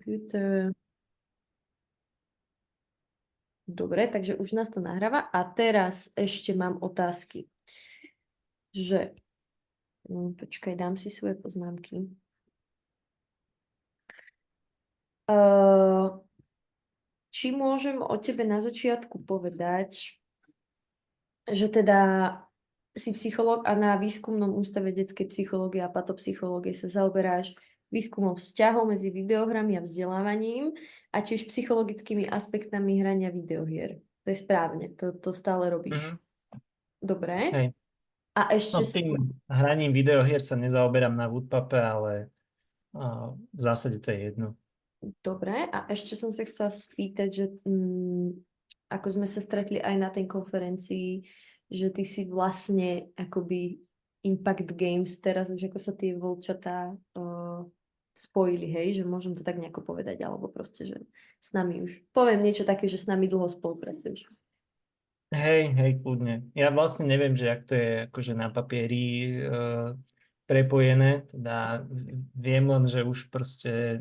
computer. Dobre, takže už nás to nahráva. A teraz ešte mám otázky. Že... počkaj, dám si svoje poznámky. Či môžem o tebe na začiatku povedať, že teda si psychológ a na výskumnom ústave detskej psychológie a patopsychológie sa zaoberáš výskumom vzťahov medzi videohrami a vzdelávaním a tiež psychologickými aspektami hrania videohier. To je správne, to stále robíš. Mhm. Dobre. Hej. A No, ešte... tým hraním videohier sa nezaoberám na Woodpape, ale v zásade to je jedno. Dobre, a ešte som sa chcela spýtať, že ako sme sa stretli aj na tej konferencii, že ty si vlastne akoby Impact Games, teraz už ako sa tie vlčatá spojili, hej, že môžem to tak nejako povedať, alebo proste, že s nami už, poviem niečo také, že s nami dlho spolupracuješ. Hej, kľudne. Ja vlastne neviem, že ak to je akože na papieri prepojené, teda viem len, že už proste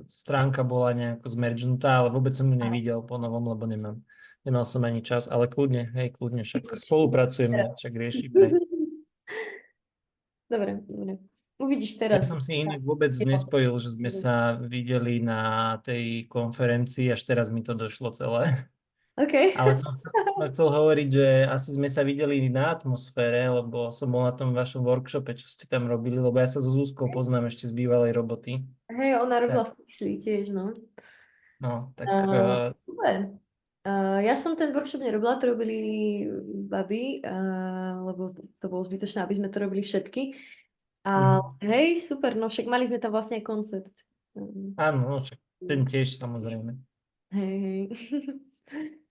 stránka bola nejako zmergenutá, ale vôbec som ju nevidel po novom, lebo nemal som ani čas, ale kľudne, však spolupracujeme, však riešime. Dobre, dobre. Uvidíš Ja teraz. som si inak vôbec nespojil, že sme sa videli na tej konferencii, až teraz mi to došlo celé. OK. Ale som chcel hovoriť, že asi sme sa videli na atmosfére, lebo som bol na tom vašom workshope, čo ste tam robili, lebo ja sa s Zuzkou poznám ešte z bývalej roboty. Hej, ona robila Tak, v Pixli tiež, no. no, tak Super. Ja som ten workshop nerobila, to robili baby, lebo to bolo zbytočné, aby sme to robili všetky. A hej, super, no však mali sme tam vlastne aj koncert. áno, no, však ten tiež samozrejme. Hej, hej.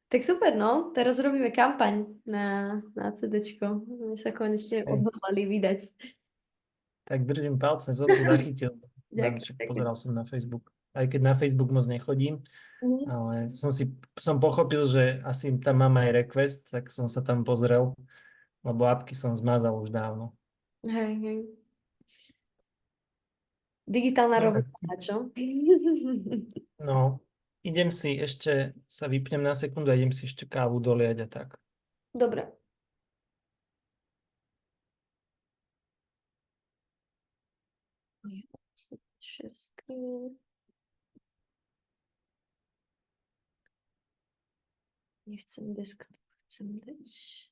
Tak super, no. Teraz robíme kampaň na CDčko. My sa konečne Hej. odhodlali vydať. Tak držím palce, som to zachytil. Ďakujem. Však Ďakujem. pozeral som na Facebook. Aj keď na Facebook moc nechodím, Mhm. ale som pochopil, že asi tam mám aj request, tak som sa tam pozrel, lebo apky som zmazal už dávno. Hej, hej. Digitálna Dobre. rovnováha, čo? No, idem si ešte, sa vypnem na sekundu a idem si ešte kávu doliať a tak. Dobre. Share screen. Nechcem desktop, chcem dať.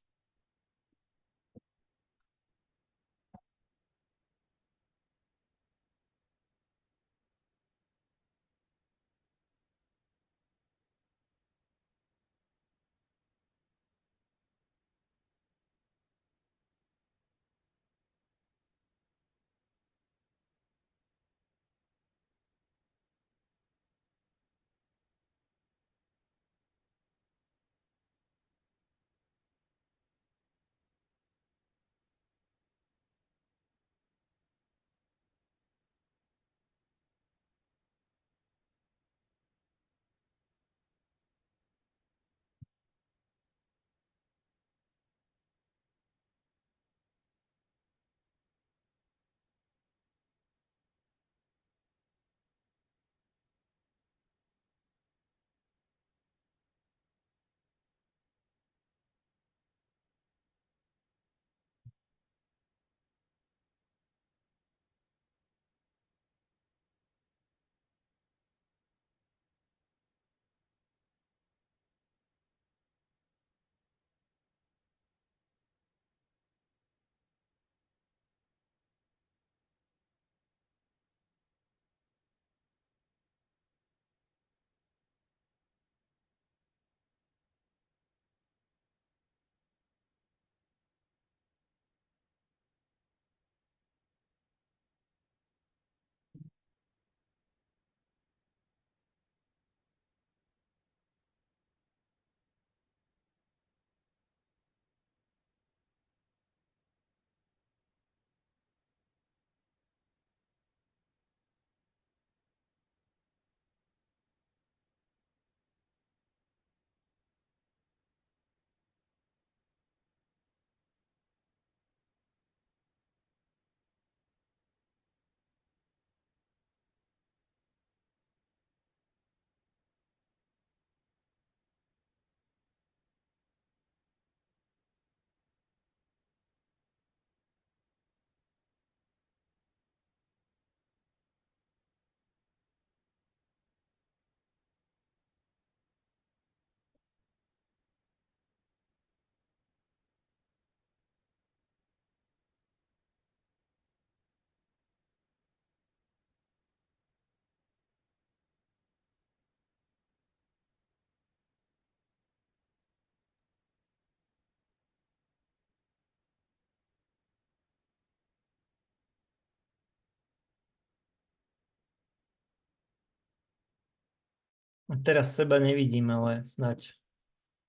A teraz seba nevidím, ale snať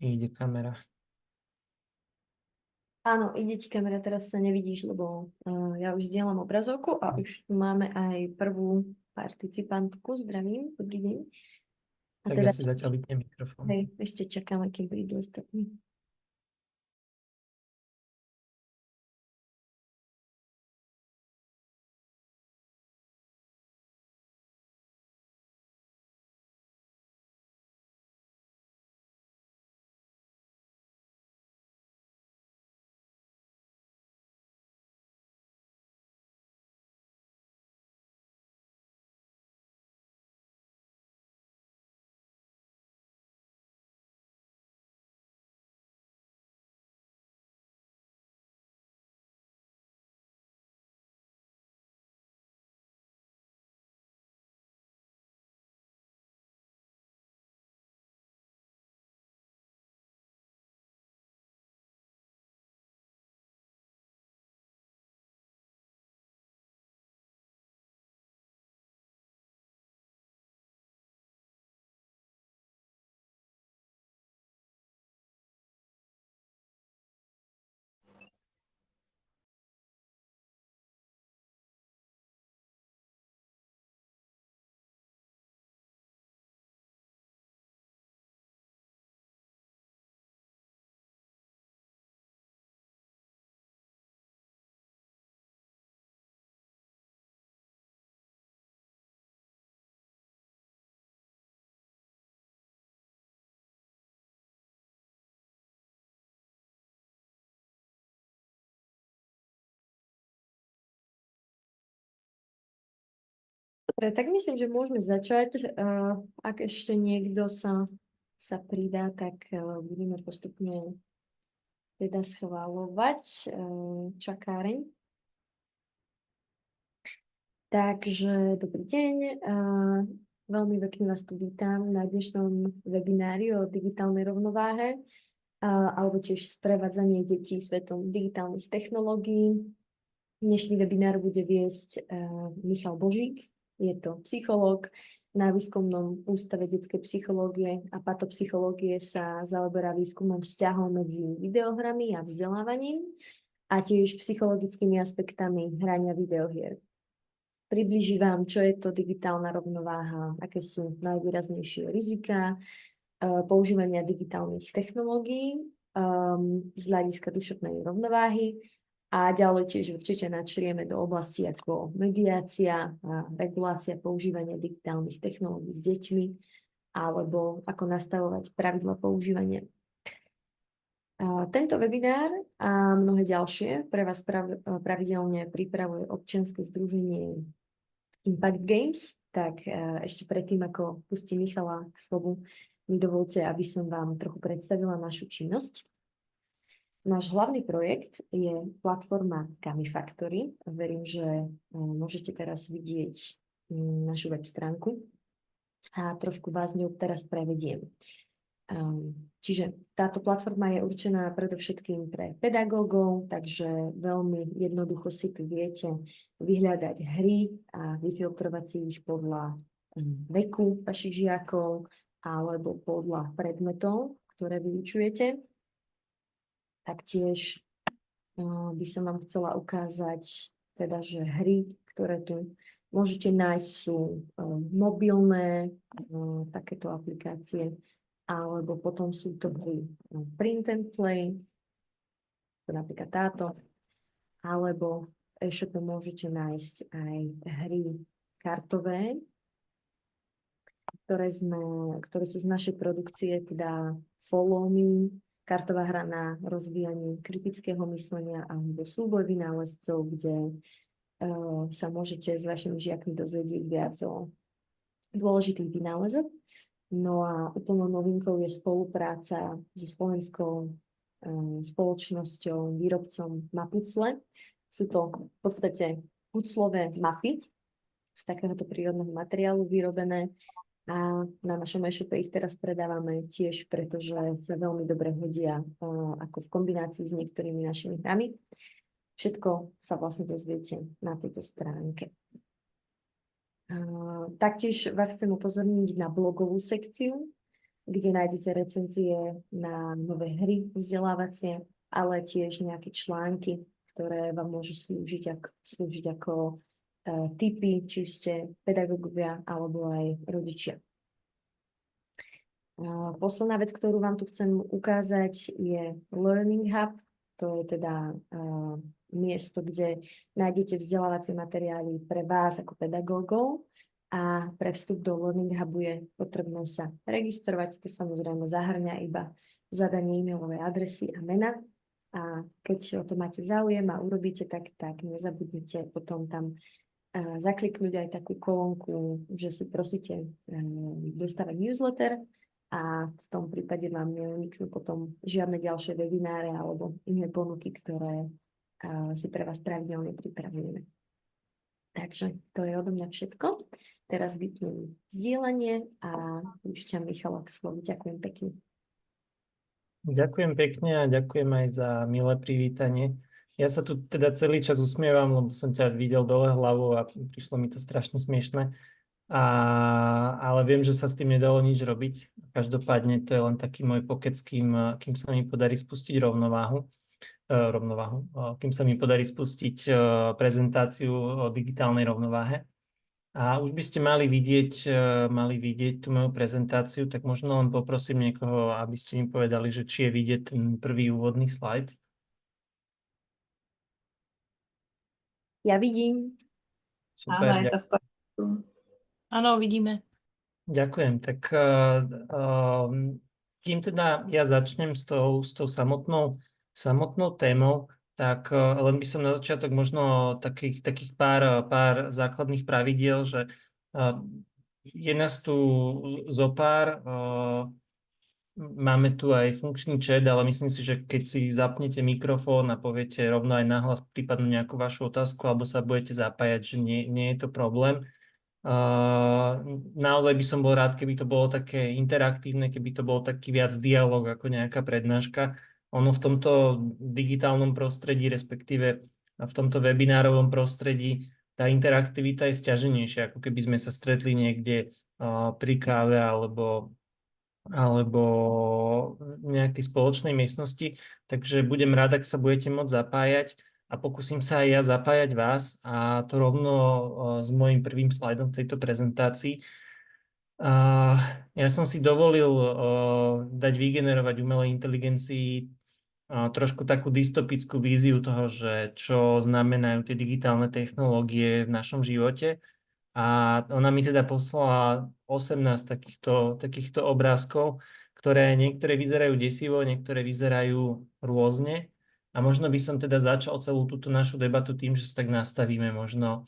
ide kamera. Áno, ide ti kamera, teraz sa nevidíš, lebo ja už zdieľam obrazovku a už tu máme aj prvú participantku. Zdravím, dobrý deň. A Tak teda, ja si zatiaľ vypnem mikrofón. hej, ešte čakáme, kým prídu ostatní. Dobre, tak myslím, že môžeme začať. Ak ešte niekto sa pridá, tak budeme postupne teda schváľovať čakáreň. Takže dobrý deň. Veľmi pekne vás tu vítam na dnešnom webinári o digitálnej rovnováhe alebo tiež sprevádzanie detí svetom digitálnych technológií. Dnešný webinár bude viesť Michal Božík. Je to psychológ na Výskumnom ústave detskej psychológie a patopsychológie, sa zaoberá výskumom vzťahov medzi videohrami a vzdelávaním a tiež psychologickými aspektami hrania videohier. Priblíži vám, čo je to digitálna rovnováha, aké sú najvýraznejšie rizika používania digitálnych technológií z hľadiska duševnej rovnováhy a ďalej tiež určite načrieme do oblasti ako mediácia a regulácia používania digitálnych technológií s deťmi alebo ako nastavovať pravidla používania. Tento webinár a mnohé ďalšie pre vás pravidelne pripravuje občianske združenie Impact Games, tak ešte predtým, ako pustím Michala k slovu, mi dovolte, aby som vám trochu predstavila našu činnosť. Náš hlavný projekt je platforma Kamifactory. Verím, že môžete teraz vidieť našu web stránku a trošku vás ňou teraz prevediem. Čiže táto platforma je určená predovšetkým pre pedagógov, takže veľmi jednoducho si tu viete vyhľadať hry a vyfiltrovať si ich podľa veku vašich žiakov alebo podľa predmetov, ktoré vyučujete. Taktiež by som vám chcela ukázať, teda, že hry, ktoré tu môžete nájsť, sú mobilné, takéto aplikácie, alebo potom sú to hry print and play, napríklad táto, alebo v e-shope môžete nájsť aj hry kartové, ktoré sú z našej produkcie, teda Follow Me, kartová hra na rozvíjanie kritického myslenia alebo súboj vynálezcov, kde sa môžete s vašimi žiakmi dozvedieť viac o dôležitých vynálezoch. No a úplnou novinkou je spolupráca so slovenskou spoločnosťou, výrobcom Mapucle. Sú to v podstate puclové mapy z takéhoto prírodného materiálu vyrobené a na našom e-shope ich teraz predávame tiež, pretože sa veľmi dobre hodia ako v kombinácii s niektorými našimi hrami. Všetko sa vlastne dozviete na tejto stránke. Taktiež vás chcem upozorniť na blogovú sekciu, kde nájdete recenzie na nové hry vzdelávacie, ale tiež nejaké články, ktoré vám môžu slúžiť ako tipy, či ste pedagógovia alebo aj rodičia. Posledná vec, ktorú vám tu chcem ukázať, je Learning Hub. To je teda miesto, kde nájdete vzdelávacie materiály pre vás ako pedagógov, a pre vstup do Learning Hubu je potrebné sa registrovať. To samozrejme zahrňa iba zadanie e-mailovej adresy a mena. A keď o to máte záujem a urobíte tak nezabudnite potom tam zakliknúť aj takú kolónku, že si prosíte dostávať newsletter, a v tom prípade vám neuniknú potom žiadne ďalšie webináre alebo iné ponuky, ktoré si pre vás pravidelne pripravujeme. Takže to je odo mňa všetko. Teraz vypnem zdieľanie a púšťam Michala k slovu. Ďakujem pekne. Ďakujem pekne a ďakujem aj za milé privítanie. Ja sa tu teda celý čas usmievam, lebo som ťa videl dole hlavou a prišlo mi to strašne smiešne. Ale viem, že sa s tým nedalo nič robiť. Každopádne to je len taký môj pokec, kým sa mi podarí spustiť kým sa mi podarí spustiť prezentáciu o digitálnej rovnováhe. A už by ste mali vidieť tú moju prezentáciu, tak možno len poprosím niekoho, aby ste mi povedali, že či je vidieť ten prvý úvodný slajd. Ja vidím. Super, Áno, je to v poriadku. Áno, vidíme. ďakujem. Tak kým teda ja začnem s tou samotnou témou, tak len by som na začiatok možno takých pár základných pravidiel, že je nás tu zopár, máme tu aj funkčný chat, ale myslím si, že keď si zapnete mikrofón a poviete rovno aj nahlas prípadnú nejakú vašu otázku alebo sa budete zapájať, že nie je to problém. Naozaj by som bol rád, keby to bolo také interaktívne, keby to bol taký viac dialog ako nejaká prednáška. Ono v tomto digitálnom prostredí, respektíve v tomto webinárovom prostredí, tá interaktivita je sťaženejšia, ako keby sme sa stretli niekde pri káve alebo nejakej spoločnej miestnosti. Takže budem rád, ak sa budete môcť zapájať. A pokúsim sa aj ja zapájať vás, a to rovno s môjim prvým slajdom v tejto prezentácii. Ja som si dovolil dať vygenerovať umelej inteligencii trošku takú dystopickú víziu toho, že čo znamenajú tie digitálne technológie v našom živote. A ona mi teda poslala 18 takýchto obrázkov, ktoré niektoré vyzerajú desivo, niektoré vyzerajú rôzne. A možno by som teda začal celú túto našu debatu tým, že sa tak nastavíme možno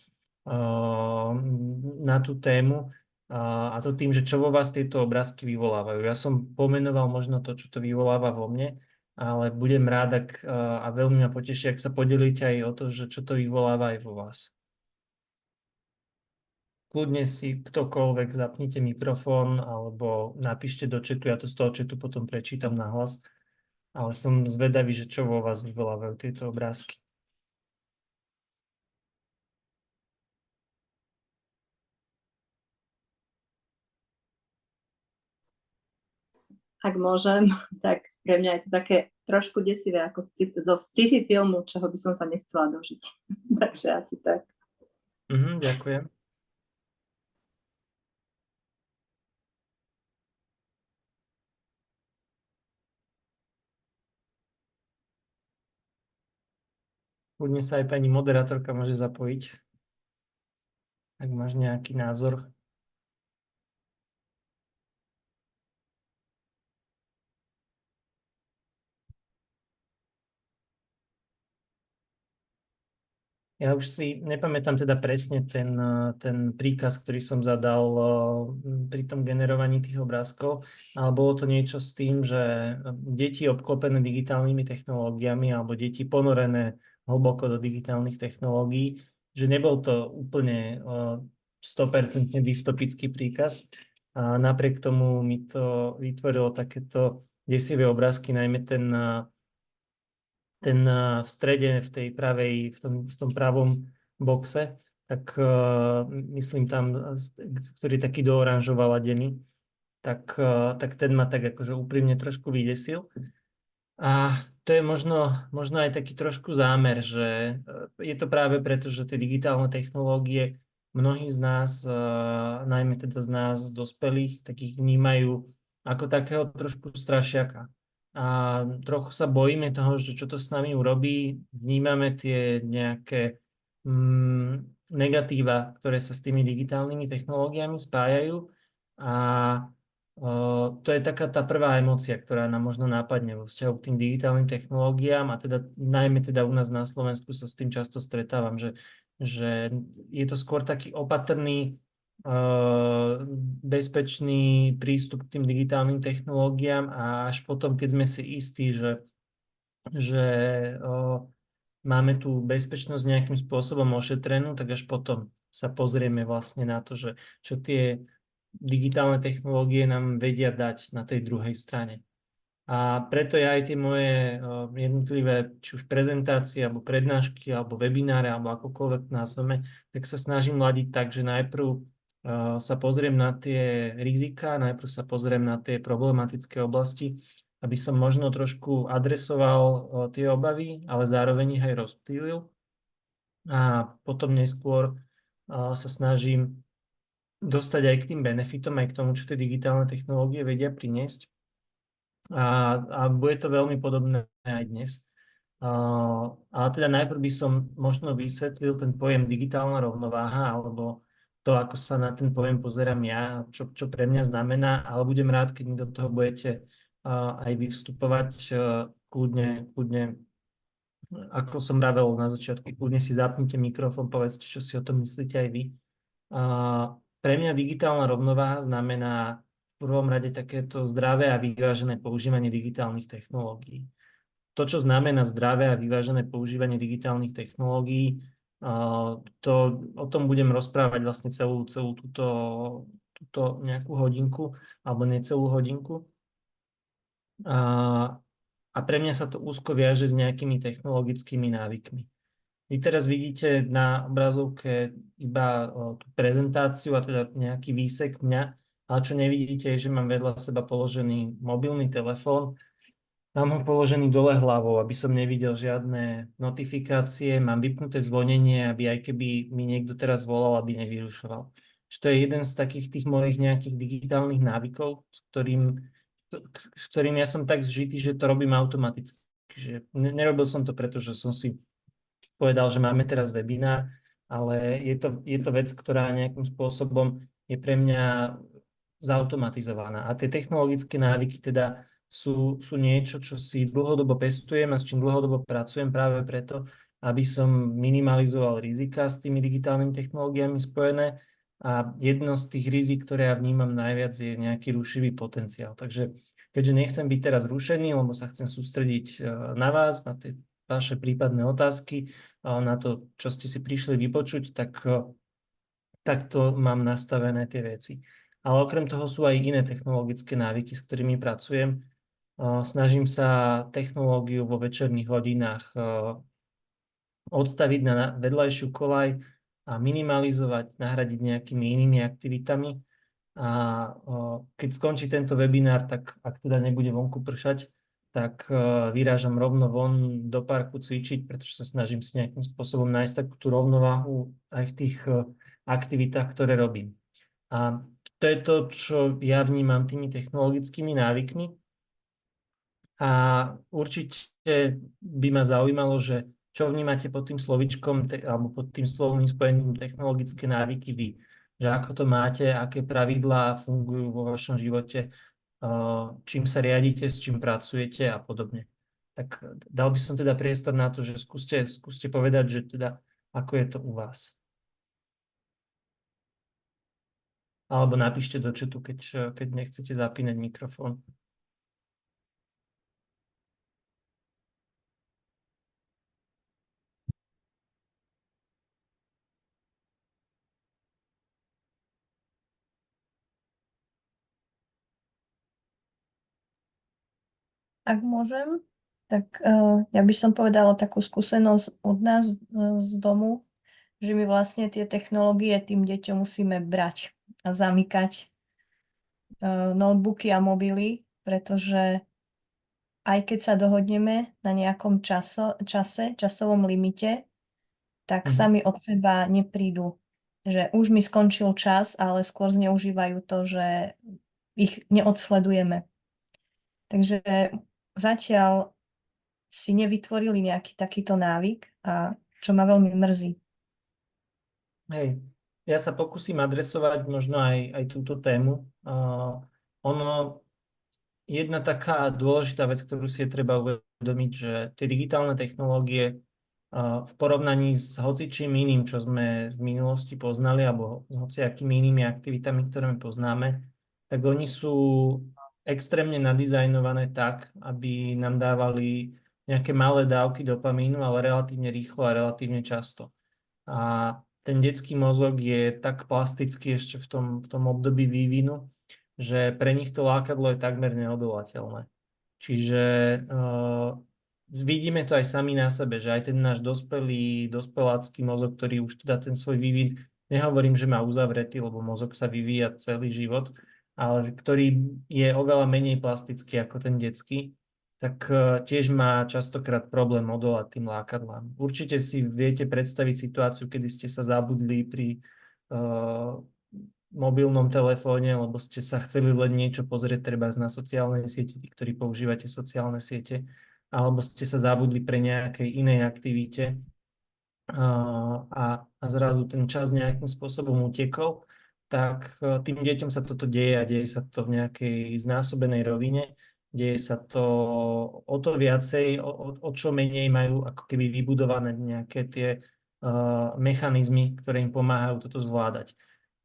na tú tému, a to tým, že čo vo vás tieto obrázky vyvolávajú. Ja som pomenoval možno to, čo to vyvoláva vo mne, ale budem rád, a veľmi ma poteší, ak sa podelíte aj o to, že čo to vyvoláva aj vo vás. Kľudne si ktokoľvek zapnite mikrofón alebo napíšte do chatu, ja to z toho chatu potom prečítam nahlas. Ale som zvedavý, že čo vo vás vyvolávajú tieto obrázky. Ak môžem, tak pre mňa je to také trošku desivé ako zo sci-fi filmu, čoho by som sa nechcela dožiť. Takže asi tak. Ďakujem. Kľudne sa aj pani moderátorka môže zapojiť, ak máš nejaký názor. Ja už si nepamätám teda presne ten príkaz, ktorý som zadal pri tom generovaní tých obrázkov, ale bolo to niečo s tým, že deti obklopené digitálnymi technológiami alebo deti ponorené hlboko do digitálnych technológií, že nebol to úplne 100% dystopický príkaz. A napriek tomu mi to vytvorilo takéto desivé obrázky, najmä ten v strede, v tom pravom boxe, tak myslím tam, ktorý je taký do oranžova ladený, tak ten ma tak akože úprimne trošku vydesil. A to je možno aj taký trošku zámer, že je to práve preto, že tie digitálne technológie mnohí z nás, najmä teda z nás dospelých, tak ich vnímajú ako takého trošku strašiaka. A trochu sa bojíme toho, že čo to s nami urobí, vnímame tie nejaké negatíva, ktoré sa s tými digitálnymi technológiami spájajú a to je taká tá prvá emócia, ktorá nám možno nápadne vo vzťahu k tým digitálnym technológiám a teda najmä teda u nás na Slovensku sa s tým často stretávam, že je to skôr taký opatrný, bezpečný prístup k tým digitálnym technológiám a až potom, keď sme si istí, že máme tú bezpečnosť nejakým spôsobom ošetrenú, tak až potom sa pozrieme vlastne na to, že čo tie digitálne technológie nám vedia dať na tej druhej strane. A preto ja aj tie moje jednotlivé, či už prezentácie, alebo prednášky, alebo webináre, alebo akokoľvek nazveme, tak sa snažím ladiť tak, že najprv sa pozriem na tie rizika, najprv sa pozriem na tie problematické oblasti, aby som možno trošku adresoval tie obavy, ale zároveň ich aj rozptýlil. A potom neskôr sa snažím dostať aj k tým benefitom, aj k tomu, čo tie digitálne technológie vedia priniesť. A bude to veľmi podobné aj dnes. Ale teda najprv by som možno vysvetlil ten pojem digitálna rovnováha, alebo to, ako sa na ten pojem pozerám ja, čo pre mňa znamená, ale budem rád, keď mi do toho budete aj vy vstupovať kľudne, ako som vravel na začiatku, kľudne si zapnite mikrofón, povedzte, čo si o tom myslíte aj vy. Pre mňa digitálna rovnováha znamená v prvom rade takéto zdravé a vyvážené používanie digitálnych technológií. To, čo znamená zdravé a vyvážené používanie digitálnych technológií, o tom budem rozprávať vlastne celú túto nejakú hodinku, alebo necelú hodinku. A pre mňa sa to úzko viaže s nejakými technologickými návykmi. Vy teraz vidíte na obrazovke iba tú prezentáciu a teda nejaký výsek mňa, ale čo nevidíte je, že mám vedľa seba položený mobilný telefón. Mám ho položený dole hlavou, aby som nevidel žiadne notifikácie, mám vypnuté zvonenie, aby aj keby mi niekto teraz volal, aby nevyrušoval. To je jeden z takých tých mojich nejakých digitálnych návykov, s ktorým ja som tak zžitý, že to robím automaticky. Že nerobil som to, pretože som si povedal, že máme teraz webinár, ale je to vec, ktorá nejakým spôsobom je pre mňa zautomatizovaná. A tie technologické návyky teda sú niečo, čo si dlhodobo pestujem a s čím dlhodobo pracujem práve preto, aby som minimalizoval rizika s tými digitálnymi technológiami spojené. A jedno z tých rizik, ktoré ja vnímam najviac, je nejaký rušivý potenciál. Takže keďže nechcem byť teraz rušený, lebo sa chcem sústrediť na vás, na tie vaše prípadné otázky, na to, čo ste si prišli vypočuť, takto mám nastavené tie veci. Ale okrem toho sú aj iné technologické návyky, s ktorými pracujem. Snažím sa technológiu vo večerných hodinách odstaviť na vedľajšiu koľaj a minimalizovať, nahradiť nejakými inými aktivitami. A keď skončí tento webinár, tak ak teda nebude vonku pršať, tak vyrážam rovno von do parku cvičiť, pretože sa snažím si nejakým spôsobom nájsť takú tú rovnováhu aj v tých aktivitách, ktoré robím. A to je to, čo ja vnímam tými technologickými návykmi. A určite by ma zaujímalo, že čo vnímate pod tým slovičkom alebo pod tým slovným spojením technologické návyky vy. Že ako to máte, aké pravidlá fungujú vo vašom živote, čím sa riadite, s čím pracujete a podobne. Tak dal by som teda priestor na to, že skúste povedať, že teda ako je to u vás. Alebo napíšte do chatu, keď nechcete zapínať mikrofón. Ak môžem, tak ja by som povedala takú skúsenosť od nás z domu, že my vlastne tie technológie tým deťom musíme brať a zamykať notebooky a mobily, pretože aj keď sa dohodneme na nejakom časovom limite, tak sami od seba neprídu. Že už mi skončil čas, ale skôr zneužívajú to, že ich neodsledujeme. Takže zatiaľ si nevytvorili nejaký takýto návyk, a čo ma veľmi mrzí. Hej, ja sa pokúsim adresovať možno aj túto tému. Jedna taká dôležitá vec, ktorú si je treba uvedomiť, že tie digitálne technológie v porovnaní s hocičím iným, čo sme v minulosti poznali, alebo s hociakými inými aktivitami, ktoré my poznáme, tak oni sú extrémne nadizajnované tak, aby nám dávali nejaké malé dávky dopamínu, ale relatívne rýchlo a relatívne často. A ten detský mozog je tak plastický ešte v tom období vývinu, že pre nich to lákadlo je takmer neodolateľné. Čiže vidíme to aj sami na sebe, že aj ten náš dospelácky mozog, ktorý už teda ten svoj vývin, nehovorím, že má uzavretý, lebo mozog sa vyvíja celý život, ale ktorý je oveľa menej plastický ako ten detský, tak tiež má častokrát problém odolať tým lákadlám. Určite si viete predstaviť situáciu, kedy ste sa zabudli pri mobilnom telefóne, lebo ste sa chceli len niečo pozrieť treba na sociálnej sieti, tí, ktorí používate sociálne siete, alebo ste sa zabudli pre nejakej inej aktivite a zrazu ten čas nejakým spôsobom utekol, tak tým deťom sa toto deje a deje sa to v nejakej znásobenej rovine. Deje sa to o to viacej, o čo menej majú ako keby vybudované nejaké tie mechanizmy, ktoré im pomáhajú toto zvládať.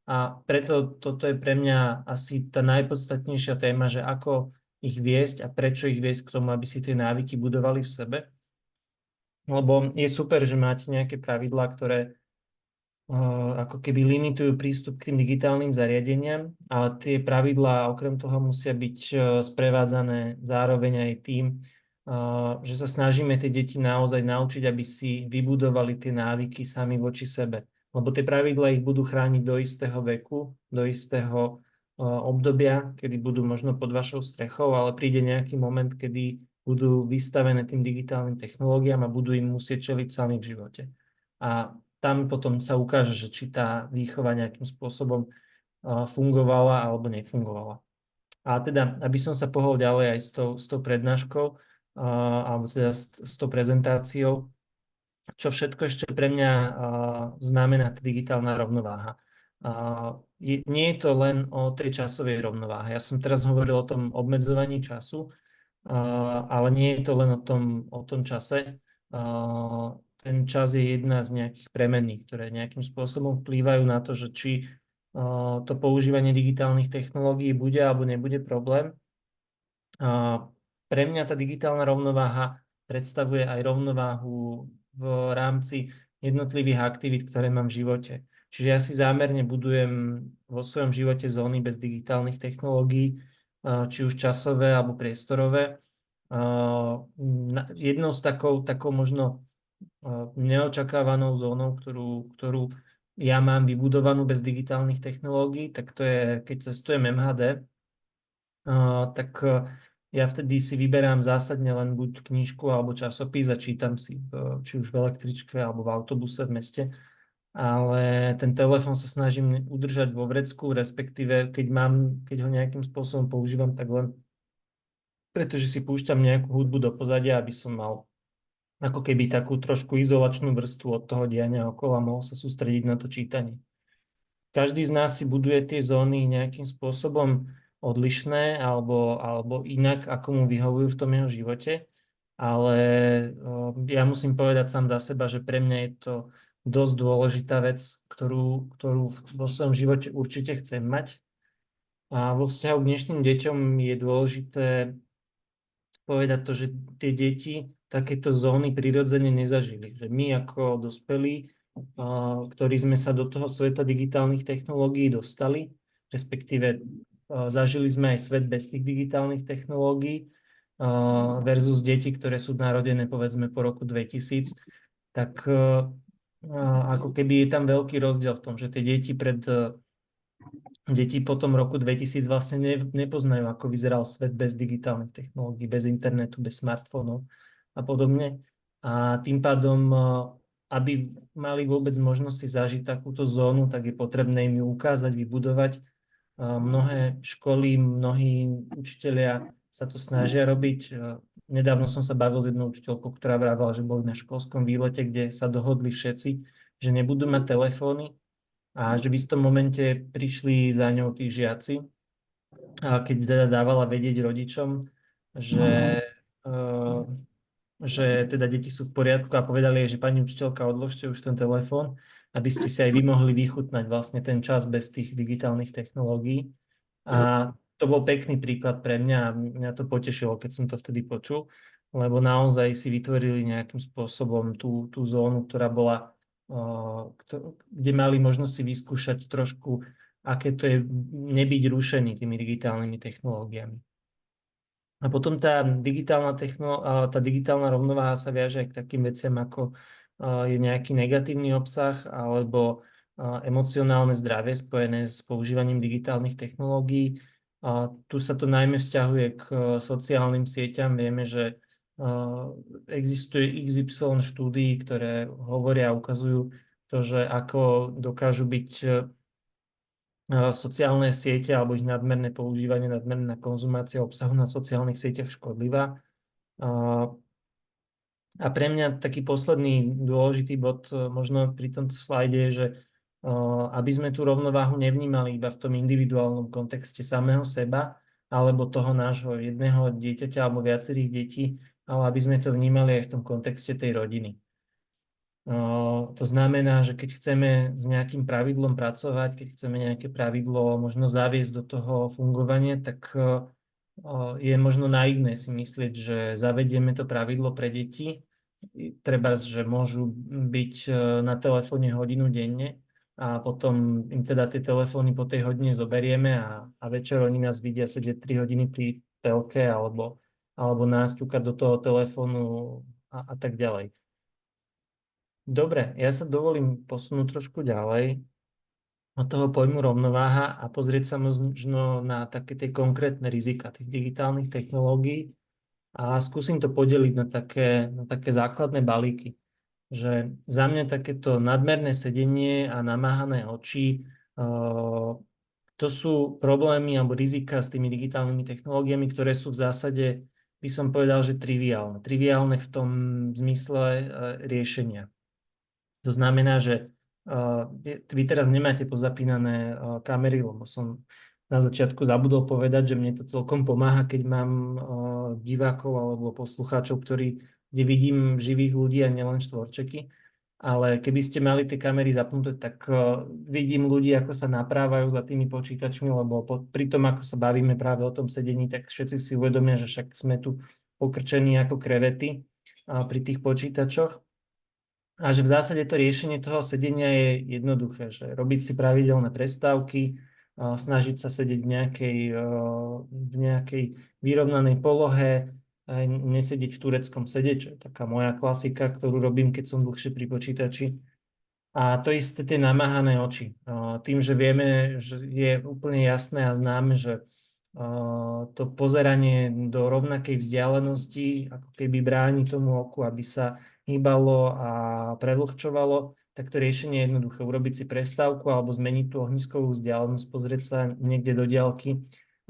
A preto toto je pre mňa asi tá najpodstatnejšia téma, že ako ich viesť a prečo ich viesť k tomu, aby si tie návyky budovali v sebe. Lebo je super, že máte nejaké pravidlá, ktoré ako keby limitujú prístup k tým digitálnym zariadeniam, ale tie pravidlá okrem toho musia byť sprevádzané zároveň aj tým, že sa snažíme tie deti naozaj naučiť, aby si vybudovali tie návyky sami voči sebe. Lebo tie pravidlá ich budú chrániť do istého veku, do istého obdobia, kedy budú možno pod vašou strechou, ale príde nejaký moment, kedy budú vystavené tým digitálnym technológiám a budú im musieť čeliť sami v živote. A tam potom sa ukáže, že či tá výchova nejakým spôsobom fungovala alebo nefungovala. A teda, aby som sa pohol ďalej aj s tou prednáškou, alebo teda s tou prezentáciou, čo všetko ešte pre mňa znamená tá digitálna rovnováha. Nie je to len o tej časovej rovnováhe. Ja som teraz hovoril o tom obmedzovaní času, ale nie je to len o tom čase. Ten čas je jedna z nejakých premenných, ktoré nejakým spôsobom vplývajú na to, že či to používanie digitálnych technológií bude alebo nebude problém. Pre mňa tá digitálna rovnováha predstavuje aj rovnováhu v rámci jednotlivých aktivít, ktoré mám v živote. Čiže ja si zámerne budujem vo svojom živote zóny bez digitálnych technológií, či už časové alebo priestorové. Jednou z takou možno neočakávanou zónou, ktorú ja mám vybudovanú bez digitálnych technológií, tak to je, keď cestujem MHD, tak ja vtedy si vyberám zásadne len buď knižku alebo časopis a čítam si, či už v električke alebo v autobuse v meste, ale ten telefon sa snažím udržať vo vrecku, respektíve keď ho nejakým spôsobom používam, tak len pretože si púšťam nejakú hudbu do pozadia, aby som mal ako keby takú trošku izolačnú vrstvu od toho diania okolo a mohol sa sústrediť na to čítanie. Každý z nás si buduje tie zóny nejakým spôsobom odlišné alebo inak, ako mu vyhovujú v tom jeho živote, ale ja musím povedať sám za seba, že pre mňa je to dosť dôležitá vec, ktorú vo svojom živote určite chcem mať. A vo vzťahu k dnešným deťom je dôležité povedať to, že tie deti takéto zóny prirodzene nezažili. Že my ako dospelí, ktorí sme sa do toho sveta digitálnych technológií dostali, respektíve zažili sme aj svet bez tých digitálnych technológií versus deti, ktoré sú narodené povedzme po roku 2000, tak ako keby je tam veľký rozdiel v tom, že tie deti po tom roku 2000 vlastne nepoznajú, ako vyzeral svet bez digitálnych technológií, bez internetu, bez smartfónov a podobne. A tým pádom, aby mali vôbec možnosť si zažiť takúto zónu, tak je potrebné im ju ukázať, vybudovať. Mnohé školy, mnohí učitelia sa to snažia robiť. Nedávno som sa bavil s jednou učiteľkou, ktorá vravela, že boli na školskom výlete, kde sa dohodli všetci, že nebudú mať telefóny a že v istom momente prišli za ňou tí žiaci, keď teda dávala vedieť rodičom, že, že teda deti sú v poriadku a povedali jej, že pani učiteľka, odložte už ten telefón, aby ste si aj vy mohli vychutnať vlastne ten čas bez tých digitálnych technológií. A to bol pekný príklad pre mňa a mňa to potešilo, keď som to vtedy počul, lebo naozaj si vytvorili nejakým spôsobom tú zónu, ktorá bola, kde mali možnosť si vyskúšať trošku, aké to je nebyť rušený tými digitálnymi technológiami. A potom tá digitálna rovnováha sa viaže aj k takým veciam, ako je nejaký negatívny obsah alebo emocionálne zdravie spojené s používaním digitálnych technológií. Tu sa to najmä vzťahuje k sociálnym sieťam. Vieme, že existuje XY štúdií, ktoré hovoria a ukazujú to, že ako dokážu byť sociálne siete alebo ich nadmerné používanie, nadmerná konzumácia obsahu na sociálnych sieťach škodlivá. A pre mňa taký posledný dôležitý bod možno pri tomto slajde je, že aby sme tú rovnováhu nevnímali iba v tom individuálnom kontexte samého seba alebo toho nášho jedného dieťaťa alebo viacerých detí, ale aby sme to vnímali aj v tom kontexte tej rodiny. To znamená, že keď chceme s nejakým pravidlom pracovať, keď chceme nejaké pravidlo možno zaviesť do toho fungovania, tak je možno naivné si myslieť, že zavedieme to pravidlo pre deti. Treba, že môžu byť na telefóne hodinu denne a potom im teda tie telefóny po tej hodine zoberieme a večer oni nás vidia sedieť 3 hodiny pri telke alebo nás ťukať do toho telefónu a tak ďalej. Dobre, ja sa dovolím posunúť trošku ďalej od toho pojmu rovnováha a pozrieť sa možno na také tie konkrétne rizika tých digitálnych technológií a skúsim to podeliť na také základné balíky. Že za mňa takéto nadmerné sedenie a namáhané oči, to sú problémy alebo rizika s tými digitálnymi technológiami, ktoré sú v zásade, by som povedal, že triviálne. Triviálne v tom zmysle riešenia. To znamená, že vy teraz nemáte pozapínané kamery, lebo som na začiatku zabudol povedať, že mne to celkom pomáha, keď mám divákov alebo poslucháčov, kde vidím živých ľudí a nielen štvorčeky. Ale keby ste mali tie kamery zapnuté, tak vidím ľudí, ako sa naprávajú za tými počítačmi, lebo pri tom, ako sa bavíme práve o tom sedení, tak všetci si uvedomia, že však sme tu pokrčení ako krevety pri tých počítačoch. A že v zásade to riešenie toho sedenia je jednoduché, že robiť si pravidelné prestávky, snažiť sa sedieť v nejakej vyrovnanej polohe, nesedieť v tureckom sede, čo je taká moja klasika, ktorú robím, keď som dlhšie pri počítači. A to isté tie namáhané oči. Tým, že vieme, že je úplne jasné a známe, že to pozeranie do rovnakej vzdialenosti ako keby bráni tomu oku, aby sa hýbalo a prevlhčovalo, tak to riešenie je jednoduché. Urobiť si prestávku alebo zmeniť tú ohniskovú vzdialenosť, pozrieť sa niekde do diaľky,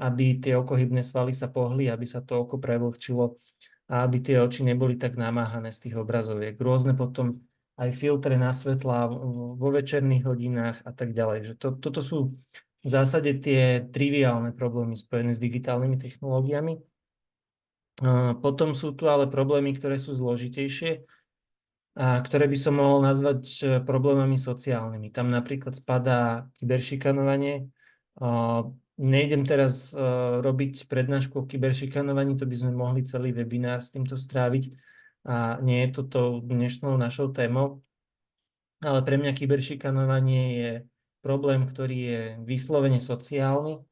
aby tie okohybné svaly sa pohli, aby sa to oko prevlhčilo a aby tie oči neboli tak namáhané z tých obrazoviek. Rôzne potom aj filtre na svetlá vo večerných hodinách a tak ďalej. Že toto sú v zásade tie triviálne problémy spojené s digitálnymi technológiami. Potom sú tu ale problémy, ktoré sú zložitejšie a ktoré by som mohol nazvať problémami sociálnymi. Tam napríklad spadá kyberšikanovanie. Nejdem teraz robiť prednášku o kyberšikanovaní, to by sme mohli celý webinár s týmto stráviť a nie je to dnešnou našou témou. Ale pre mňa kyberšikanovanie je problém, ktorý je vyslovene sociálny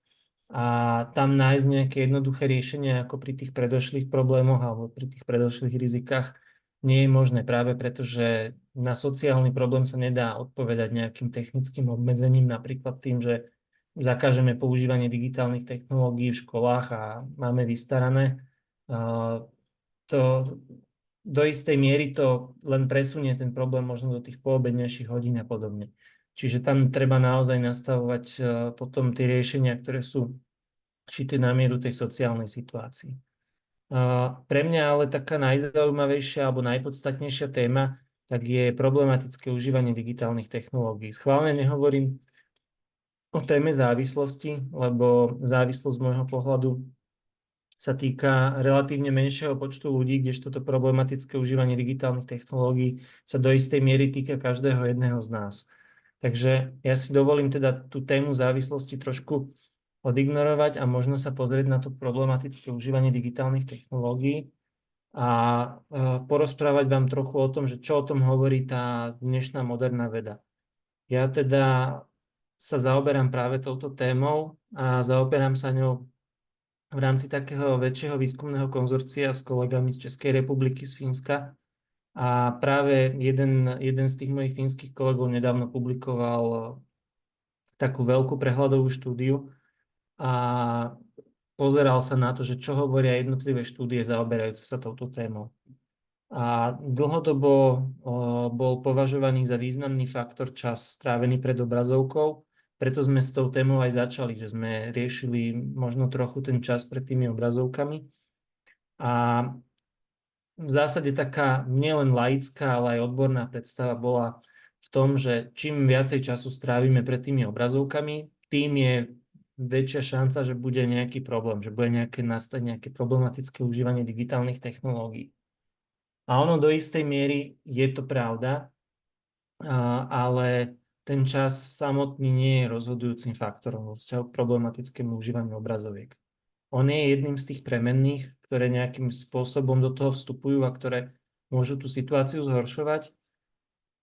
a tam nájsť nejaké jednoduché riešenie ako pri tých predošlých problémoch alebo pri tých predošlých rizikách nie je možné práve preto, že na sociálny problém sa nedá odpovedať nejakým technickým obmedzením, napríklad tým, že zakážeme používanie digitálnych technológií v školách a máme vystarané. To do istej miery to len presunie ten problém možno do tých poobednejších hodín a podobne. Čiže tam treba naozaj nastavovať potom tie riešenia, ktoré sú šité na mieru tej sociálnej situácii. Pre mňa ale taká najzaujímavejšia alebo najpodstatnejšia téma tak je problematické užívanie digitálnych technológií. Schválne nehovorím o téme závislosti, lebo závislosť z môjho pohľadu sa týka relatívne menšieho počtu ľudí, kdežto to problematické užívanie digitálnych technológií sa do istej miery týka každého jedného z nás. Takže ja si dovolím teda tú tému závislosti trošku odignorovať a možno sa pozrieť na to problematické užívanie digitálnych technológií a porozprávať vám trochu o tom, že čo o tom hovorí tá dnešná moderná veda. Ja teda sa zaoberám práve touto témou a zaoberám sa ňou v rámci takého väčšieho výskumného konzorcia s kolegami z Českej republiky, z Fínska. A práve jeden z tých mojich fínskych kolegov nedávno publikoval takú veľkú prehľadovú štúdiu a pozeral sa na to, že čo hovoria jednotlivé štúdie zaoberajúce sa touto témou. A dlhodobo bol považovaný za významný faktor čas strávený pred obrazovkou, preto sme s tou témou aj začali, že sme riešili možno trochu ten čas pred tými obrazovkami. A v zásade taká nielen laická, ale aj odborná predstava bola v tom, že čím viacej času strávime pred tými obrazovkami, tým je väčšia šanca, že bude nejaký problém, že bude nastať nejaké problematické užívanie digitálnych technológií. A ono do istej miery je to pravda, ale ten čas samotný nie je rozhodujúcim faktorom vo vzťahu k problematickému užívaniu obrazoviek. On je jedným z tých premenných, ktoré nejakým spôsobom do toho vstupujú a ktoré môžu tú situáciu zhoršovať,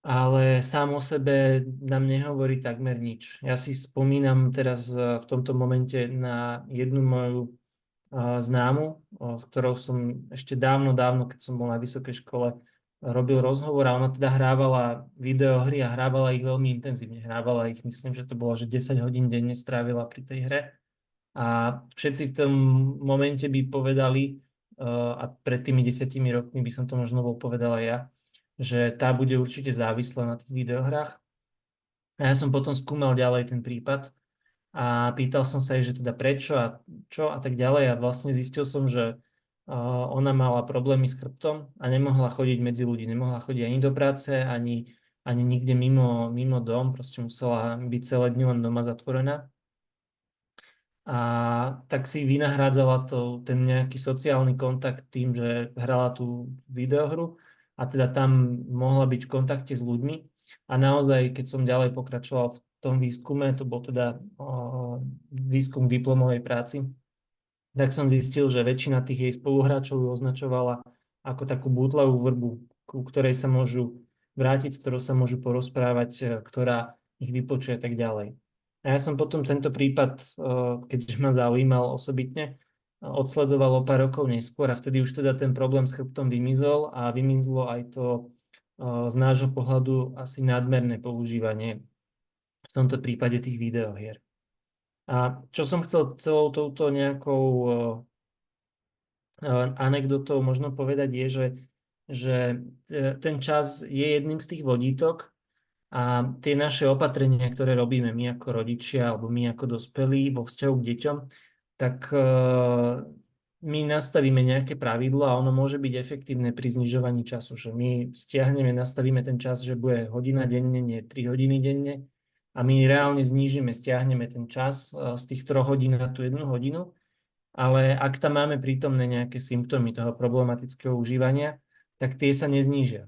ale sám o sebe nám nehovorí takmer nič. Ja si spomínam teraz v tomto momente na jednu moju známu, s ktorou som ešte dávno, keď som bol na vysokej škole, robil rozhovor a ona teda hrávala videohry a hrávala ich veľmi intenzívne. Hrávala ich, myslím, že to bolo, že 10 hodín denne strávila pri tej hre. A všetci v tom momente by povedali, a pred tými 10 rokmi by som to možno bol povedala ja, že tá bude určite závislá na tých videohrách. A ja som potom skúmal ďalej ten prípad a pýtal som sa jej, že teda prečo a čo a tak ďalej. A vlastne zistil som, že ona mala problémy s chrbtom a nemohla chodiť medzi ľudí. Nemohla chodiť ani do práce, ani nikde mimo dom. Proste musela byť celé dni len doma zatvorená. A tak si vynahrádzala ten nejaký sociálny kontakt tým, že hrala tú videohru a teda tam mohla byť v kontakte s ľuďmi. A naozaj, keď som ďalej pokračoval v tom výskume, to bol teda výskum diplomovej práci, tak som zistil, že väčšina tých jej spoluhráčov ju označovala ako takú bútlavú vrbu, ku ktorej sa môžu vrátiť, s ktorou sa môžu porozprávať, ktorá ich vypočuje a tak ďalej. A ja som potom tento prípad, keďže ma zaujímal osobitne, odsledoval o pár rokov neskôr a vtedy už teda ten problém s chrbtom vymizol a vymizlo aj to z nášho pohľadu asi nadmerné používanie v tomto prípade tých videohier. A čo som chcel celou touto nejakou anekdotou možno povedať je, že ten čas je jedným z tých vodítok a tie naše opatrenia, ktoré robíme my ako rodičia alebo my ako dospelí vo vzťahu k deťom, tak my nastavíme nejaké pravidlo a ono môže byť efektívne pri znižovaní času, že my nastavíme ten čas, že bude hodina denne, nie 3 hodiny denne a my reálne stiahneme ten čas z tých 3 hodín na tú 1 hodinu, ale ak tam máme prítomné nejaké symptómy toho problematického užívania, tak tie sa neznížia.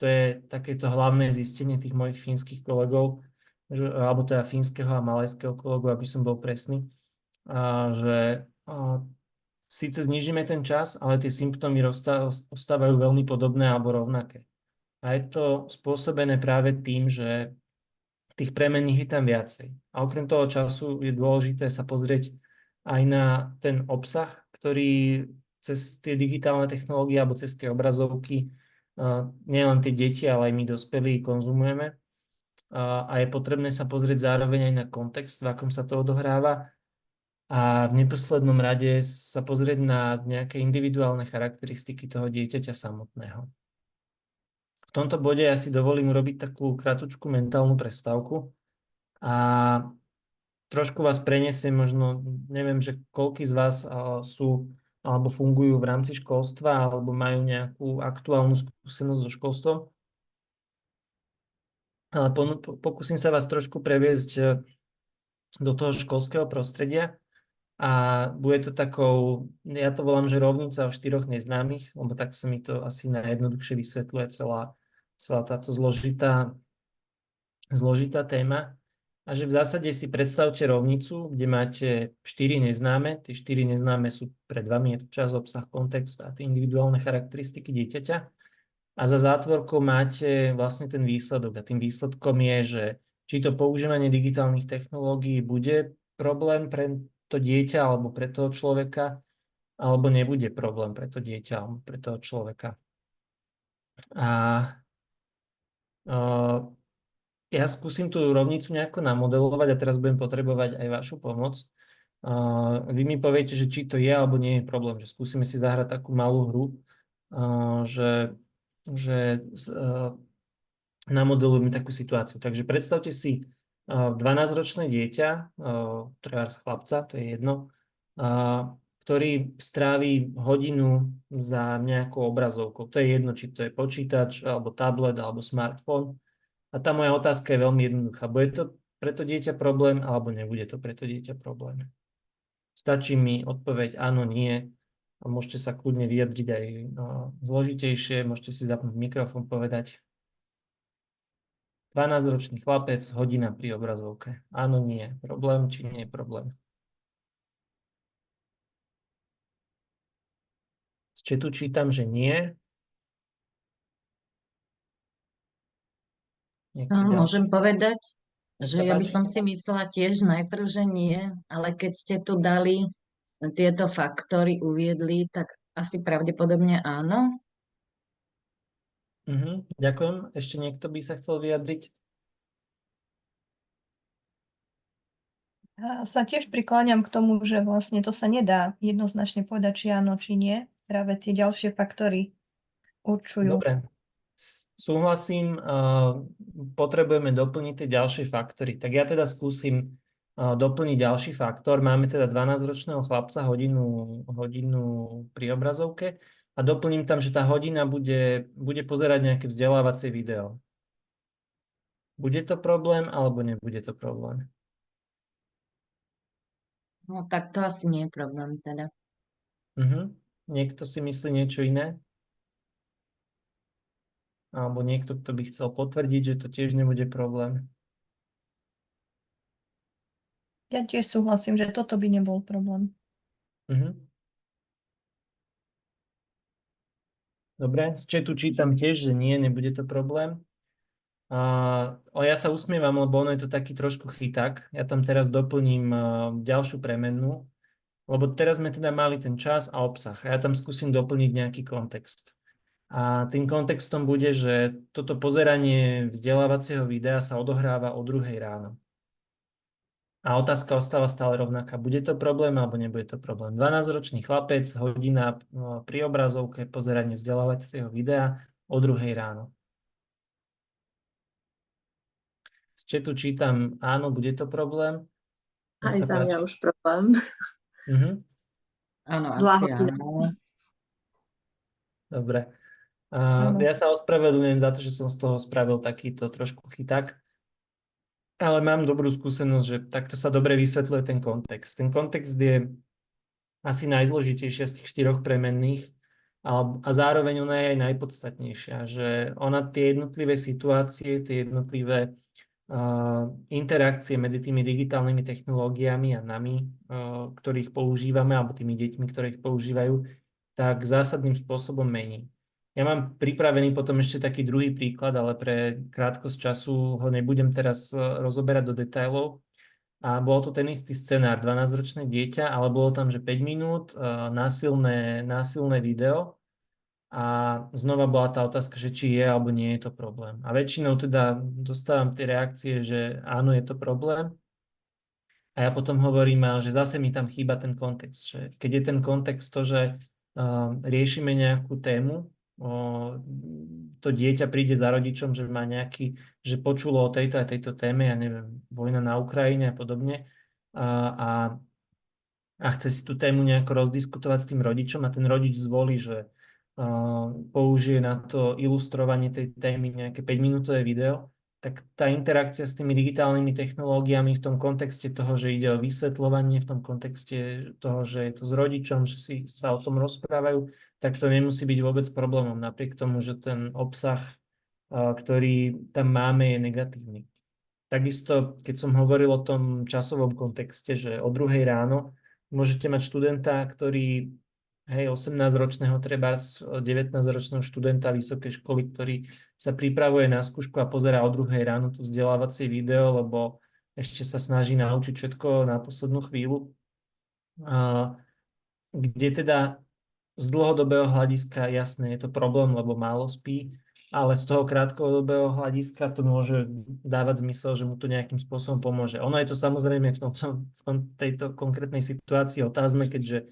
To je takéto hlavné zistenie tých mojich fínskych kolegov, alebo teda fínskeho a malajského kolegu, aby som bol presný, že síce znížime ten čas, ale tie symptómy ostávajú veľmi podobné alebo rovnaké. A je to spôsobené práve tým, že tých premenných je tam viacej. A okrem toho času je dôležité sa pozrieť aj na ten obsah, ktorý cez tie digitálne technológie alebo cez tie obrazovky nielen tie deti, ale aj my dospelí konzumujeme. A je potrebné sa pozrieť zároveň aj na kontext, v akom sa to odohráva a v neposlednom rade sa pozrieť na nejaké individuálne charakteristiky toho dieťaťa samotného. V tomto bode ja si dovolím urobiť takú kratučku mentálnu prestávku a trošku vás prenesiem, možno neviem, že koľký z vás sú alebo fungujú v rámci školstva alebo majú nejakú aktuálnu skúsenosť so školstvom. Ale pokúsim sa vás trošku previesť do toho školského prostredia a bude to takou, ja to volám, že rovnica o 4 neznámych, lebo tak sa mi to asi najjednoduchšie vysvetľuje celá táto zložitá téma. A že v zásade si predstavte rovnicu, kde máte 4 neznáme. Tie 4 neznáme sú pred vami, je to čas, obsah, kontext a tie individuálne charakteristiky dieťaťa. A za zátvorkou máte vlastne ten výsledok. A tým výsledkom je, že či to používanie digitálnych technológií bude problém pre to dieťa alebo pre toho človeka, alebo nebude problém pre to dieťa alebo pre toho človeka. A ja skúsim tú rovnicu nejako namodelovať a teraz budem potrebovať aj vašu pomoc. Vy mi poviete, že či to je alebo nie je problém, že skúsime si zahrať takú malú hru, že namodelujeme takú situáciu. Takže predstavte si 12-ročné dieťa, trebárs chlapca, to je jedno, ktorý strávi hodinu za nejakou obrazovkou. To je jedno, či to je počítač, alebo tablet, alebo smartfón. A tá moja otázka je veľmi jednoduchá. Bude to pre to dieťa problém, alebo nebude to pre to dieťa problém? Stačí mi odpoveď áno, nie. A môžete sa kľudne vyjadriť aj zložitejšie. Môžete si zapnúť mikrofón, povedať 12-ročný chlapec, hodina pri obrazovke. Áno, nie. Problém, či nie je problém? Z chatu čítam, že nie. Môžem povedať, Nech že sa ja by páči. som si myslela tiež najprv, že nie, ale keď ste tu dali tieto faktory, uviedli, tak asi pravdepodobne áno. Ďakujem. Ešte niekto by sa chcel vyjadriť? Ja sa tiež prikláňam k tomu, že vlastne to sa nedá jednoznačne povedať, či áno, či nie. Práve tie ďalšie faktory určujú. Dobre. Súhlasím. Potrebujeme doplniť tie ďalšie faktory. Tak ja teda skúsim doplniť ďalší faktor. Máme teda 12-ročného chlapca, hodinu pri obrazovke a doplním tam, že tá hodina bude pozerať nejaké vzdelávacie video. Bude to problém, alebo nebude to problém? No tak to asi nie je problém teda. Niekto si myslí niečo iné? Alebo niekto, kto by chcel potvrdiť, že to tiež nebude problém? Ja tiež súhlasím, že toto by nebol problém. Dobre, z chatu čítam tiež, že nie, nebude to problém. Ja sa usmievam, lebo ono je to taký trošku chyták. Ja tam teraz doplním ďalšiu premennú, lebo teraz sme teda mali ten čas a obsah. A ja tam skúsim doplniť nejaký kontext. A tým kontextom bude, že toto pozeranie vzdelávacieho videa sa odohráva o 2:00 ráno. A otázka ostáva stále rovnaká. Bude to problém, alebo nebude to problém? 12-ročný chlapec, hodina pri obrazovke, pozeranie vzdelávacieho videa o 2:00 ráno. Z chatu čítam, áno, bude to problém. Aj za mňa už problém. Áno, Zlá asi hodina. áno. Dobre. Áno. Ja sa ospravedlňujem za to, že som z toho spravil takýto trošku chyták. Ale mám dobrú skúsenosť, že takto sa dobre vysvetľuje ten kontext. Ten kontext je asi najzložitejšia z tých 4 premenných a zároveň ona je aj najpodstatnejšia, že ona tie jednotlivé situácie, tie jednotlivé interakcie medzi tými digitálnymi technológiami a nami, ktorých používame, alebo tými deťmi, ktoré ich používajú, tak zásadným spôsobom mení. Ja mám pripravený potom ešte taký druhý príklad, ale pre krátkosť času ho nebudem teraz rozoberať do detailov. A bol to ten istý scenár, 12-ročné dieťa, ale bolo tam, že 5 minút, násilné video a znova bola tá otázka, že či je alebo nie je to problém. A väčšinou teda dostávam tie reakcie, že áno, je to problém. A ja potom hovorím, že zase mi tam chýba ten kontext. Že keď je ten kontext to, že riešime nejakú tému, to dieťa príde za rodičom, že má že počulo o tejto a tejto téme, ja neviem, vojna na Ukrajine a podobne, a chce si tú tému nejako rozdiskutovať s tým rodičom a ten rodič zvolí, že použije na to ilustrovanie tej témy nejaké 5-minútové video, tak tá interakcia s tými digitálnymi technológiami v tom kontexte toho, že ide o vysvetľovanie, v tom kontexte toho, že je to s rodičom, že si sa o tom rozprávajú, tak to nemusí byť vôbec problémom, napriek tomu, že ten obsah, ktorý tam máme, je negatívny. Takisto, keď som hovoril o tom časovom kontexte, že o 2:00 ráno môžete mať študenta, ktorý, 18-ročného, trebárs 19-ročného študenta vysokej školy, ktorý sa pripravuje na skúšku a pozerá o 2:00 ráno to vzdelávacie video, lebo ešte sa snaží naučiť všetko na poslednú chvíľu. Kde teda z dlhodobého hľadiska, jasné, je to problém, lebo málo spí, ale z toho krátkodobého hľadiska to môže dávať zmysel, že mu to nejakým spôsobom pomôže. Ono je to samozrejme v tejto konkrétnej situácii otázne, keďže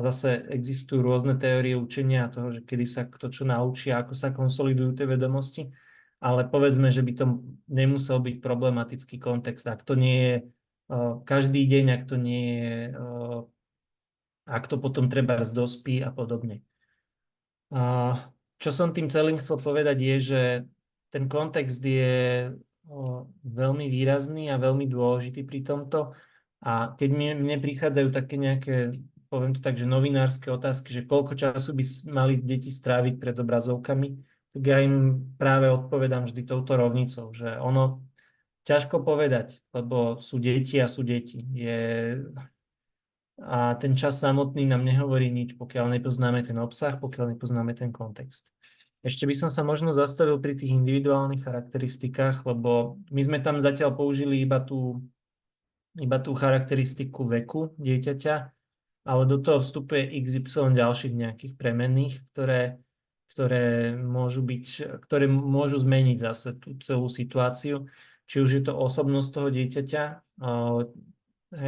zase existujú rôzne teórie učenia a toho, že kedy sa kto čo naučí a ako sa konsolidujú tie vedomosti, ale povedzme, že by to nemusel byť problematický kontext. Ak to nie je každý deň, ak to potom treba dospí a podobne. Čo som tým celým chcel povedať je, že ten kontext je veľmi výrazný a veľmi dôležitý pri tomto. A keď mne prichádzajú také nejaké, poviem to tak, že novinárske otázky, že koľko času by mali deti stráviť pred obrazovkami, tak ja im práve odpovedám vždy touto rovnicou, že ono ťažko povedať, lebo sú deti a sú deti. A ten čas samotný nám nehovorí nič, pokiaľ nepoznáme ten obsah, pokiaľ nepoznáme ten kontext. Ešte by som sa možno zastavil pri tých individuálnych charakteristikách, lebo my sme tam zatiaľ použili iba tú charakteristiku veku dieťaťa, ale do toho vstupuje XY ďalších nejakých premenných, ktoré môžu zmeniť zase tú celú situáciu. Či už je to osobnosť toho dieťaťa,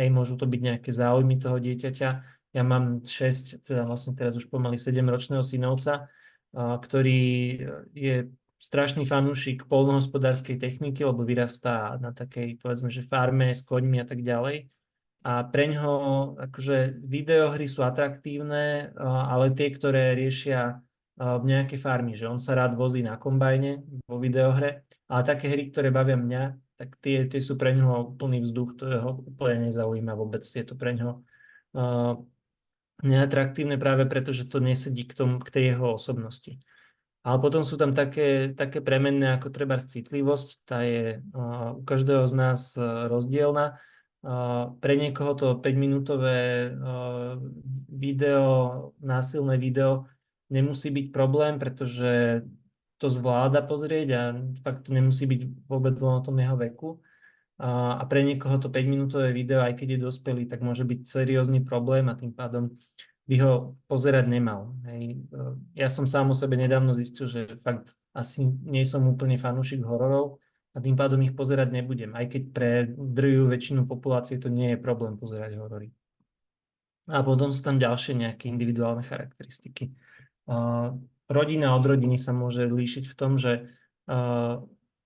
môžu to byť nejaké záujmy toho dieťaťa. Ja mám 6, teda vlastne teraz už pomaly 7-ročného synovca, ktorý je strašný fanúšik poľnohospodárskej techniky, lebo vyrastá na takej, povedzme, že farme s koňmi a tak ďalej. A preňho akože videohry sú atraktívne, ale tie, ktoré riešia nejaké farmy, že on sa rád vozí na kombajne vo videohre, ale také hry, ktoré bavia mňa, tak tie sú pre ňoho úplný vzduch, ktoré ho úplne nezaujíma vôbec. Je to pre ňoho neatraktívne práve preto, že to nesedí k tej jeho osobnosti. Ale potom sú tam také premenné ako trebárs citlivosť, tá je u každého z nás rozdielna. Pre niekoho to 5-minútové video, násilné video nemusí byť problém, pretože to zvláda pozrieť a fakt to nemusí byť vôbec len o tom jeho veku. A pre niekoho to 5-minútové video, aj keď je dospelý, tak môže byť seriózny problém a tým pádom by ho pozerať nemal. Ja som sám o sebe nedávno zistil, že fakt asi nie som úplne fanúšik hororov a tým pádom ich pozerať nebudem. Aj keď pre drvivú väčšinu populácie to nie je problém pozerať horory. A potom sú tam ďalšie nejaké individuálne charakteristiky. Rodina od rodiny sa môže líšiť v tom, že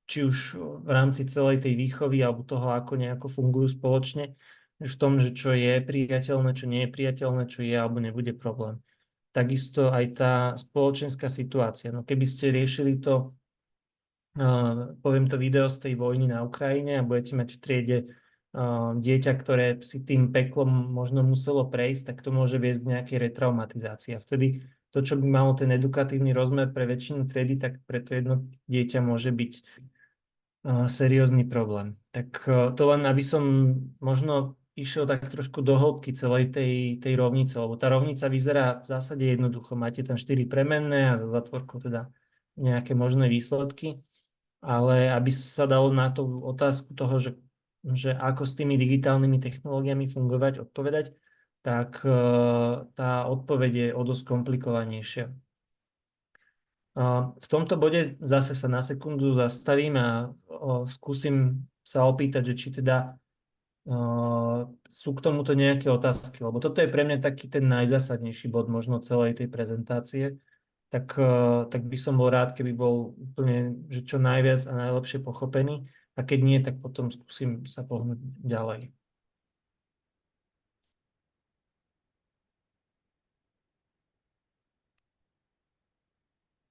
či už v rámci celej tej výchovy alebo toho, ako nejako fungujú spoločne, v tom, že čo je priateľné, čo nie je priateľné, čo je alebo nebude problém. Takisto aj tá spoločenská situácia. No keby ste riešili to, poviem to video z tej vojny na Ukrajine a budete mať v triede dieťa, ktoré si tým peklom možno muselo prejsť, tak to môže viesť k nejakej retraumatizácii. A vtedy to, čo by malo ten edukatívny rozmer pre väčšinu triedy, tak pre to jedno dieťa môže byť seriózny problém. Tak to len, aby som možno išiel tak trošku do hĺbky celej tej rovnice, lebo tá rovnica vyzerá v zásade jednoducho. Máte tam 4 premenné a za zatvorkou teda nejaké možné výsledky, ale aby sa dalo na tú otázku toho, že ako s tými digitálnymi technológiami fungovať, odpovedať, tak tá odpoveď je o dosť komplikovanejšia. V tomto bode zase sa na sekundu zastavím a skúsim sa opýtať, že či teda sú k tomuto nejaké otázky, lebo toto je pre mňa taký ten najzásadnejší bod možno celej tej prezentácie, tak by som bol rád, keby bol úplne, že čo najviac a najlepšie pochopený, a keď nie, tak potom skúsim sa pohnúť ďalej.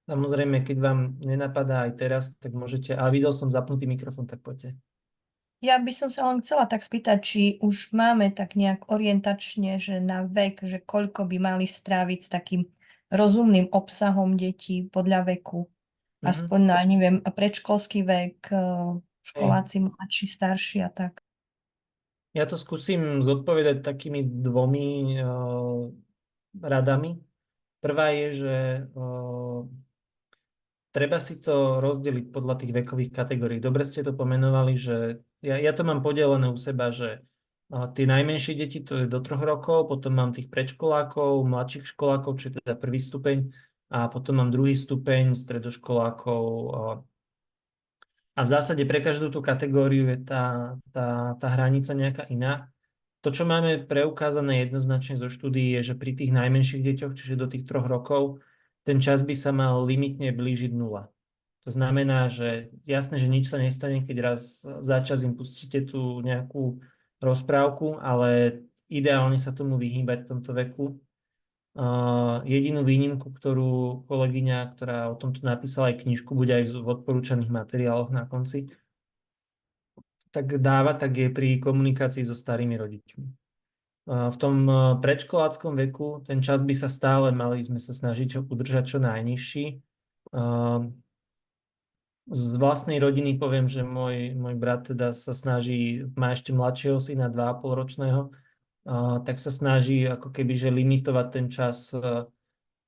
Samozrejme, keď vám nenapadá aj teraz, tak môžete, ale videl som zapnutý mikrofón, tak poďte. Ja by som sa len chcela tak spýtať, či už máme tak nejak orientačne, že na vek, že koľko by mali stráviť s takým rozumným obsahom detí podľa veku. Aspoň na, neviem, predškolský vek, školáci, mladší, starší a tak. Ja to skúsim zodpovedať takými dvomi radami. Prvá je, že treba si to rozdeliť podľa tých vekových kategórií. Dobre ste to pomenovali, že ja to mám podelené u seba, že tie najmenšie deti to je do 3 rokov, potom mám tých predškolákov, mladších školákov, čo je teda prvý stupeň, a potom mám druhý stupeň stredoškolákov. A v zásade pre každú tú kategóriu je tá hranica nejaká iná. To, čo máme preukázané jednoznačne zo štúdií, je, že pri tých najmenších deťoch, čiže do tých 3 rokov, ten čas by sa mal limitne blížiť 0. To znamená, že jasné, že nič sa nestane, keď raz za čas im pustíte tú nejakú rozprávku, ale ideálne sa tomu vyhýbať v tomto veku. Jedinú výnimku, ktorú kolegyňa, ktorá o tomto napísala aj knižku, bude aj v odporúčaných materiáloch na konci, tak dáva, tak je pri komunikácii so starými rodičmi. V tom predškoláckom veku ten čas by sa stále mali sme sa snažiť ho udržať čo najnižší. Z vlastnej rodiny poviem, že môj brat teda sa snaží, má ešte mladšieho syna, 2,5-ročného, tak sa snaží ako keby že limitovať ten čas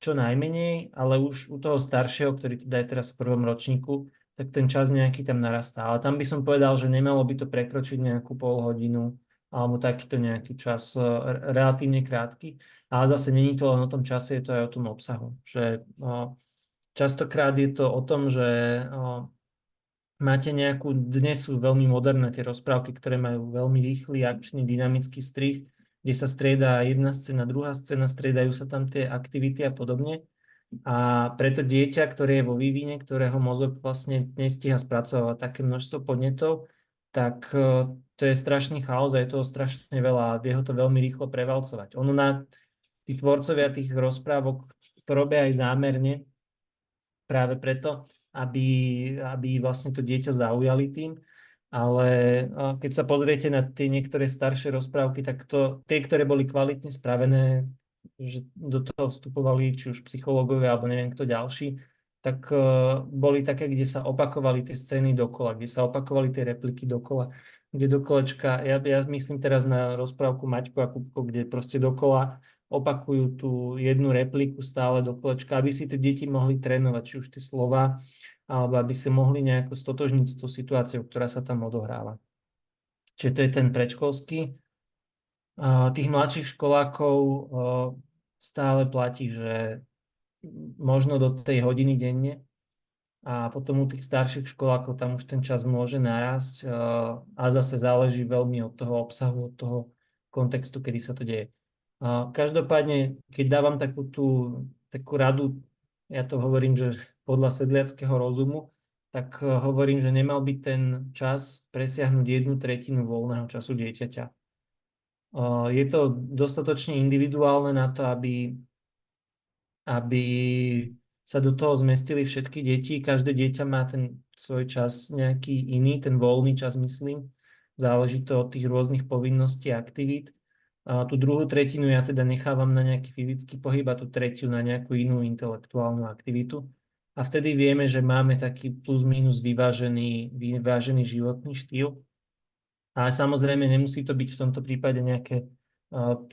čo najmenej, ale už u toho staršieho, ktorý teda je teraz v 1. ročníku, tak ten čas nejaký tam narastá. Ale tam by som povedal, že nemalo by to prekročiť nejakú pol-hodinu alebo takýto nejaký čas relatívne krátky. Ale zase není to len o tom čase, je to aj o tom obsahu. Že častokrát je to o tom, že máte nejakú, dnes sú veľmi moderné tie rozprávky, ktoré majú veľmi rýchly, akčný, dynamický strih, kde sa striedá jedna scéna, druhá scéna, striedajú sa tam tie aktivity a podobne. A preto dieťa, ktoré je vo vývine, ktorého mozog vlastne nestíha spracovať také množstvo podnetov, tak to je strašný chaos a je toho strašne veľa a vie ho to veľmi rýchlo prevalcovať. Tí tvorcovia tých rozprávok to robia aj zámerne, práve preto, aby vlastne to dieťa zaujali tým. Ale keď sa pozriete na tie niektoré staršie rozprávky, tak tie, ktoré boli kvalitne spravené, že do toho vstupovali či už psychológovia alebo neviem kto ďalší, tak boli také, kde sa opakovali tie scény dokola, kde sa opakovali tie repliky dokola, kde do kolečka, ja myslím teraz na rozprávku Maťko a Kupko, kde proste dokola opakujú tú jednu repliku stále do kolečka, aby si tie deti mohli trénovať, či už tie slova, alebo aby sa mohli nejako stotožniť s tou situáciou, ktorá sa tam odohráva. Čiže to je ten predškolský. Tých mladších školákov stále platí, že možno do tej hodiny denne, a potom u tých starších školákov tam už ten čas môže narásť a zase záleží veľmi od toho obsahu, od toho kontextu, kedy sa to deje. Každopádne, keď dávam takú radu, ja to hovorím, že podľa sedliackého rozumu, tak hovorím, že nemal by ten čas presiahnuť 1/3 voľného času dieťaťa. Je to dostatočne individuálne na to, aby sa do toho zmestili všetky deti. Každé dieťa má ten svoj čas nejaký iný, ten voľný čas, myslím. Záleží to od tých rôznych povinností a aktivít. Tú druhú tretinu ja teda nechávam na nejaký fyzický pohyb a tú tretiu na nejakú inú intelektuálnu aktivitu. A vtedy vieme, že máme taký plus minus vyvážený životný štýl. Ale samozrejme nemusí to byť v tomto prípade nejaké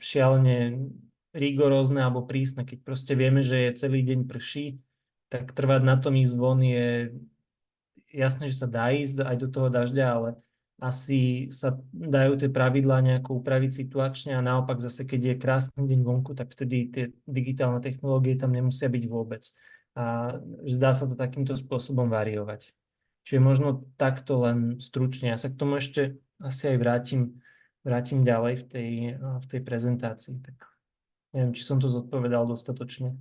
šialene rigorózne alebo prísne. Keď proste vieme, že je celý deň prší, tak trvať na tom ísť von je jasné, že sa dá ísť aj do toho dažďa, ale asi sa dajú tie pravidlá nejako upraviť situačne a naopak zase, keď je krásny deň vonku, tak vtedy tie digitálne technológie tam nemusia byť vôbec. a že dá sa to takýmto spôsobom variovať. Čiže možno takto len stručne. Ja sa k tomu ešte asi aj vrátim ďalej v tej prezentácii. Tak neviem, či som to zodpovedal dostatočne.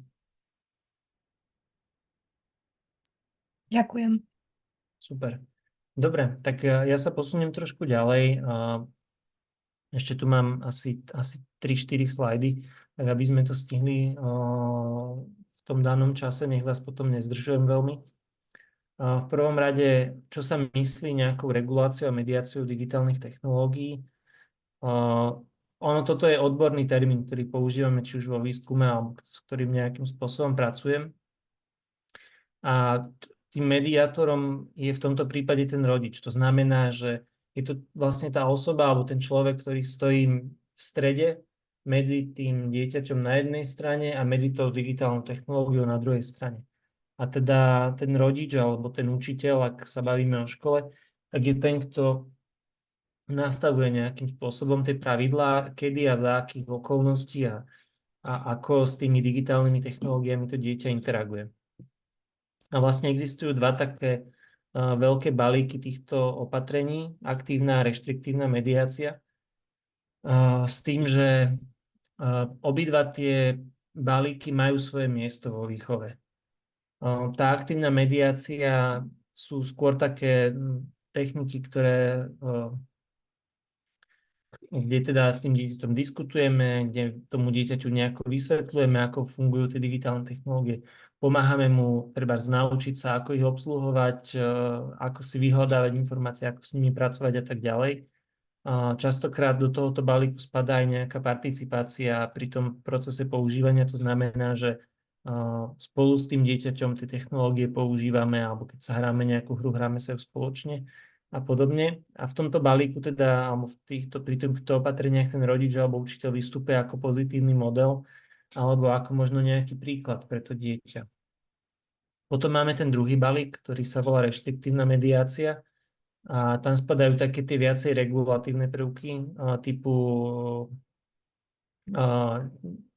Ďakujem. Super. Dobre, tak ja sa posuniem trošku ďalej. Ešte tu mám asi 3-4 slajdy, tak aby sme to stihli v tom danom čase, nech vás potom nezdržujem veľmi. V prvom rade, čo sa myslí nejakou reguláciou a mediáciou digitálnych technológií? Toto je odborný termín, ktorý používame či už vo výskume, alebo s ktorým nejakým spôsobom pracujem. A tým mediátorom je v tomto prípade ten rodič. To znamená, že je to vlastne tá osoba alebo ten človek, ktorý stojí v strede medzi tým dieťaťom na jednej strane a medzi tou digitálnou technológiou na druhej strane. A teda ten rodič alebo ten učiteľ, ak sa bavíme o škole, tak je ten, kto nastavuje nejakým spôsobom tie pravidlá, kedy a za akých okolností a ako s tými digitálnymi technológiami to dieťa interaguje. A vlastne existujú dva také veľké balíky týchto opatrení, aktívna a reštriktívna mediácia, s tým, že obidva tie balíky majú svoje miesto vo výchove. Tá aktívna mediácia sú skôr také techniky, kde teda s tým dieťaťom diskutujeme, kde tomu dieťaťu nejako vysvetľujeme, ako fungujú tie digitálne technológie. Pomáhame mu trebárs naučiť sa, ako ich obsluhovať, ako si vyhľadávať informácie, ako s nimi pracovať a tak ďalej. Častokrát do tohoto balíku spadá aj nejaká participácia pri tom procese používania. To znamená, že spolu s tým dieťaťom tie technológie používame, alebo keď sa hráme nejakú hru, hráme sa ju spoločne a podobne. A v tomto balíku teda, alebo pri týchto opatreniach ten rodič alebo učiteľ vystupuje ako pozitívny model, alebo ako možno nejaký príklad pre to dieťa. Potom máme ten druhý balík, ktorý sa volá reštriktívna mediácia. A tam spadajú také tie viacej regulatívne prvky typu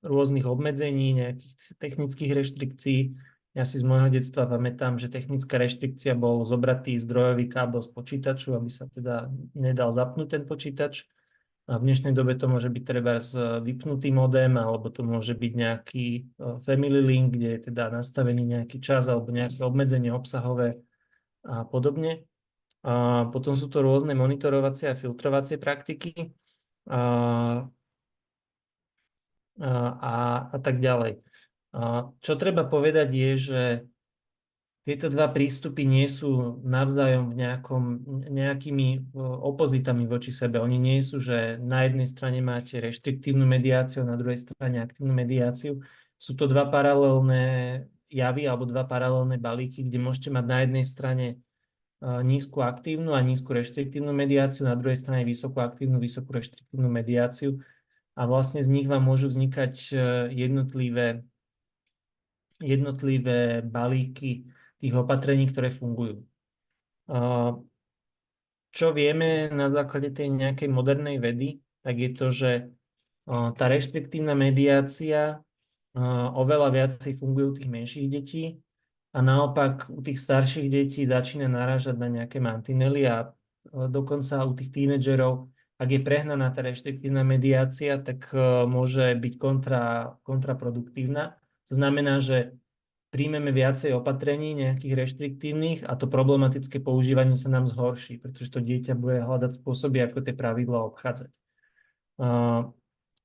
rôznych obmedzení, nejakých technických reštrikcií. Ja si z môjho detstva pamätám, že technická reštrikcia bol zobratý zdrojový kábel z počítaču, aby sa teda nedal zapnúť ten počítač. A v dnešnej dobe to môže byť trebárs vypnutý modem, alebo to môže byť nejaký family link, kde je teda nastavený nejaký čas alebo nejaké obmedzenie obsahové a podobne. A potom sú to rôzne monitorovacie a filtrovacie praktiky a tak ďalej. Čo treba povedať je, že tieto dva prístupy nie sú navzájom nejakými opozitami voči sebe. Oni nie sú, že na jednej strane máte reštriktívnu mediáciu, na druhej strane aktívnu mediáciu. Sú to dva paralelné javy alebo dva paralelné balíky, kde môžete mať na jednej strane nízku aktívnu a nízku reštriktívnu mediáciu, na druhej strane vysokú aktívnu, vysokú reštriktívnu mediáciu. A vlastne z nich vám môžu vznikať jednotlivé balíky tých opatrení, ktoré fungujú. Čo vieme na základe tej nejakej modernej vedy, tak je to, že tá reštriktívna mediácia oveľa viacej funguje u tých menších detí a naopak u tých starších detí začína narážať na nejaké mantinely a dokonca u tých tínedžerov, ak je prehnaná tá reštriktívna mediácia, tak môže byť kontraproduktívna. To znamená, že príjmeme viacej opatrení nejakých reštriktívnych a to problematické používanie sa nám zhorší, pretože to dieťa bude hľadať spôsoby, ako tie pravidlá obchádzať.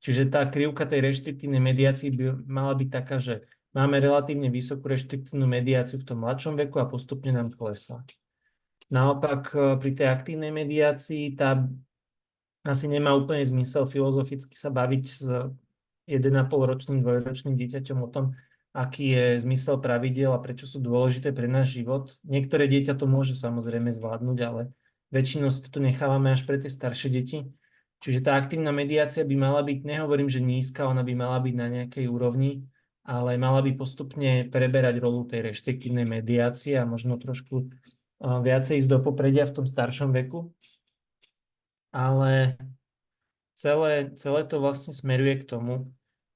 Čiže tá krivka tej reštriktívnej mediácii by mala byť taká, že máme relatívne vysokú reštriktívnu mediáciu v tom mladšom veku a postupne nám klesá. Naopak pri tej aktívnej mediácii tá asi nemá úplne zmysel filozoficky sa baviť s 1,5-ročným, 2-ročným dieťaťom o tom, aký je zmysel pravidiel a prečo sú dôležité pre náš život. Niektoré dieťa to môže samozrejme zvládnuť, ale väčšinou si to nechávame až pre tie staršie deti. Čiže tá aktívna mediácia by mala byť, nehovorím, že nízka, ona by mala byť na nejakej úrovni, ale mala by postupne preberať rolu tej reštriktívnej mediácie a možno trošku viacej ísť do popredia v tom staršom veku. Ale celé to vlastne smeruje k tomu,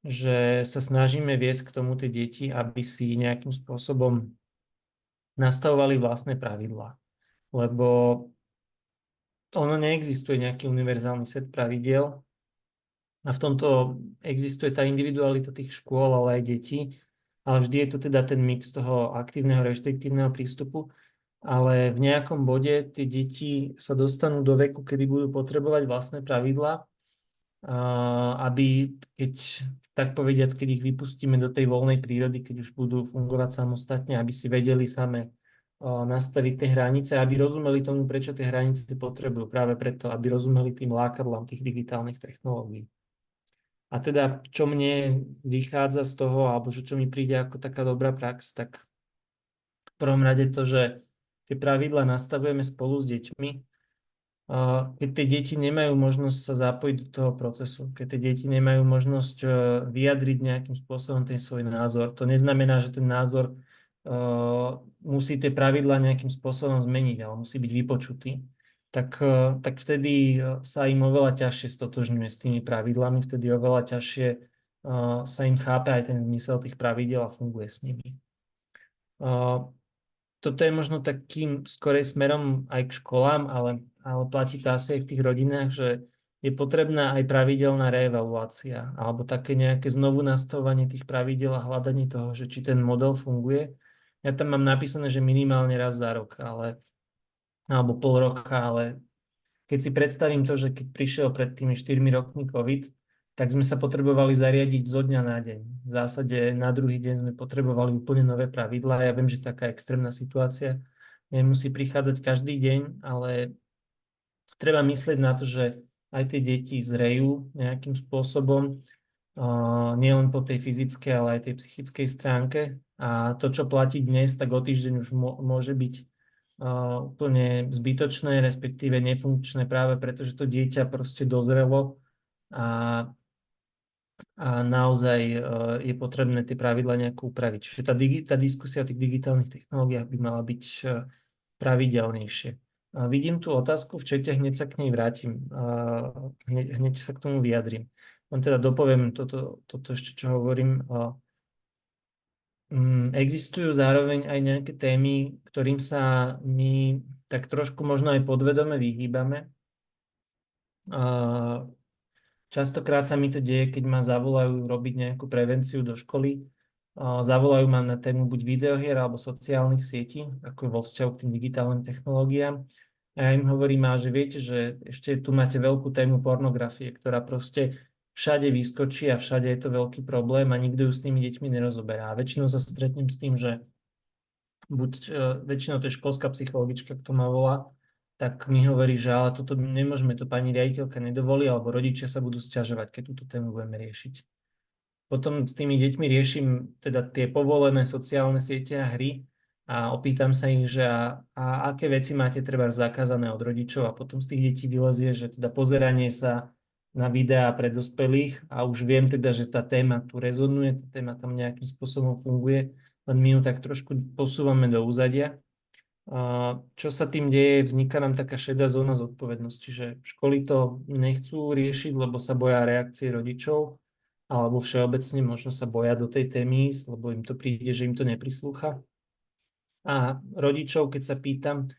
že sa snažíme viesť k tomu tie deti, aby si nejakým spôsobom nastavovali vlastné pravidlá. Lebo ono neexistuje nejaký univerzálny set pravidiel a v tomto existuje tá individualita tých škôl, ale aj detí. Ale vždy je to teda ten mix toho aktívneho, reštriktívneho prístupu. Ale v nejakom bode tie deti sa dostanú do veku, kedy budú potrebovať vlastné pravidlá, aby keď, tak povediac, keď ich vypustíme do tej voľnej prírody, keď už budú fungovať samostatne, aby si vedeli same nastaviť tie hranice, aby rozumeli tomu, prečo tie hranice potrebujú. Práve preto, aby rozumeli tým lákadlám tých digitálnych technológií. A teda, čo mne vychádza z toho, alebo čo mi príde ako taká dobrá prax, tak v prvom rade to, že tie pravidlá nastavujeme spolu s deťmi, keď tie deti nemajú možnosť sa zapojiť do toho procesu, keď tie deti nemajú možnosť vyjadriť nejakým spôsobom ten svoj názor. To neznamená, že ten názor musí tie pravidlá nejakým spôsobom zmeniť, ale musí byť vypočutý. Tak vtedy sa im oveľa ťažšie stotožňuje s tými pravidlami, vtedy oveľa ťažšie sa im chápe aj ten zmysel tých pravidiel a funguje s nimi. Toto je možno takým skorej smerom aj k školám, ale platí to asi aj v tých rodinách, že je potrebná aj pravidelná reevaluácia alebo také nejaké znovu nastavovanie tých pravidel a hľadanie toho, že či ten model funguje. Ja tam mám napísané, že minimálne raz za rok, alebo pol roka, ale keď si predstavím to, že keď prišiel pred tými 4 rokmi COVID, tak sme sa potrebovali zariadiť zo dňa na deň. V zásade na druhý deň sme potrebovali úplne nové pravidlá. Ja viem, že taká extrémna situácia nemusí prichádzať každý deň, ale treba myslieť na to, že aj tie deti zrejú nejakým spôsobom, nielen po tej fyzickej, ale aj tej psychickej stránke. A to, čo platí dnes, tak o týždeň už môže byť úplne zbytočné, respektíve nefunkčné práve preto, že to dieťa proste dozrelo a naozaj je potrebné tie pravidlá nejako upraviť. Čiže tá diskusia o tých digitálnych technológiách by mala byť pravidelnejšie. Vidím tú otázku v čete, hneď sa k nej vrátim. Hneď sa k tomu vyjadrím. Len teda dopoviem toto ešte, čo hovorím. Existujú zároveň aj nejaké témy, ktorým sa my tak trošku možno aj podvedome vyhýbame. Častokrát sa mi to deje, keď ma zavolajú robiť nejakú prevenciu do školy. Zavolajú ma na tému buď videohier alebo sociálnych sietí, ako vo vzťahu k tým digitálnym technológiám. A ja im hovorím, že viete, že ešte tu máte veľkú tému pornografie, ktorá proste všade vyskočí a všade je to veľký problém a nikto ju s tými deťmi nerozoberá. A väčšinou sa stretnem s tým, že väčšinou to je školská psychologička, kto ma volá, tak mi hovorí, že ale toto nemôžeme, to pani riaditeľka nedovolí, alebo rodičia sa budú sťažovať, keď túto tému budeme riešiť. Potom s tými deťmi riešim teda tie povolené sociálne siete a hry a opýtam sa ich, že a aké veci máte treba zakázané od rodičov a potom z tých detí vylezie, že teda pozeranie sa na videá pre dospelých a už viem teda, že tá téma tu rezonuje, tá téma tam nejakým spôsobom funguje, len my ju tak trošku posúvame do úzadia. Čo sa tým deje, vzniká nám taká šedá zóna zodpovednosti, že školy to nechcú riešiť, lebo sa boja reakcie rodičov, alebo všeobecne možno sa boja do tej témy ísť, lebo im to príde, že im to neprislúcha. A rodičov, keď sa pýtam,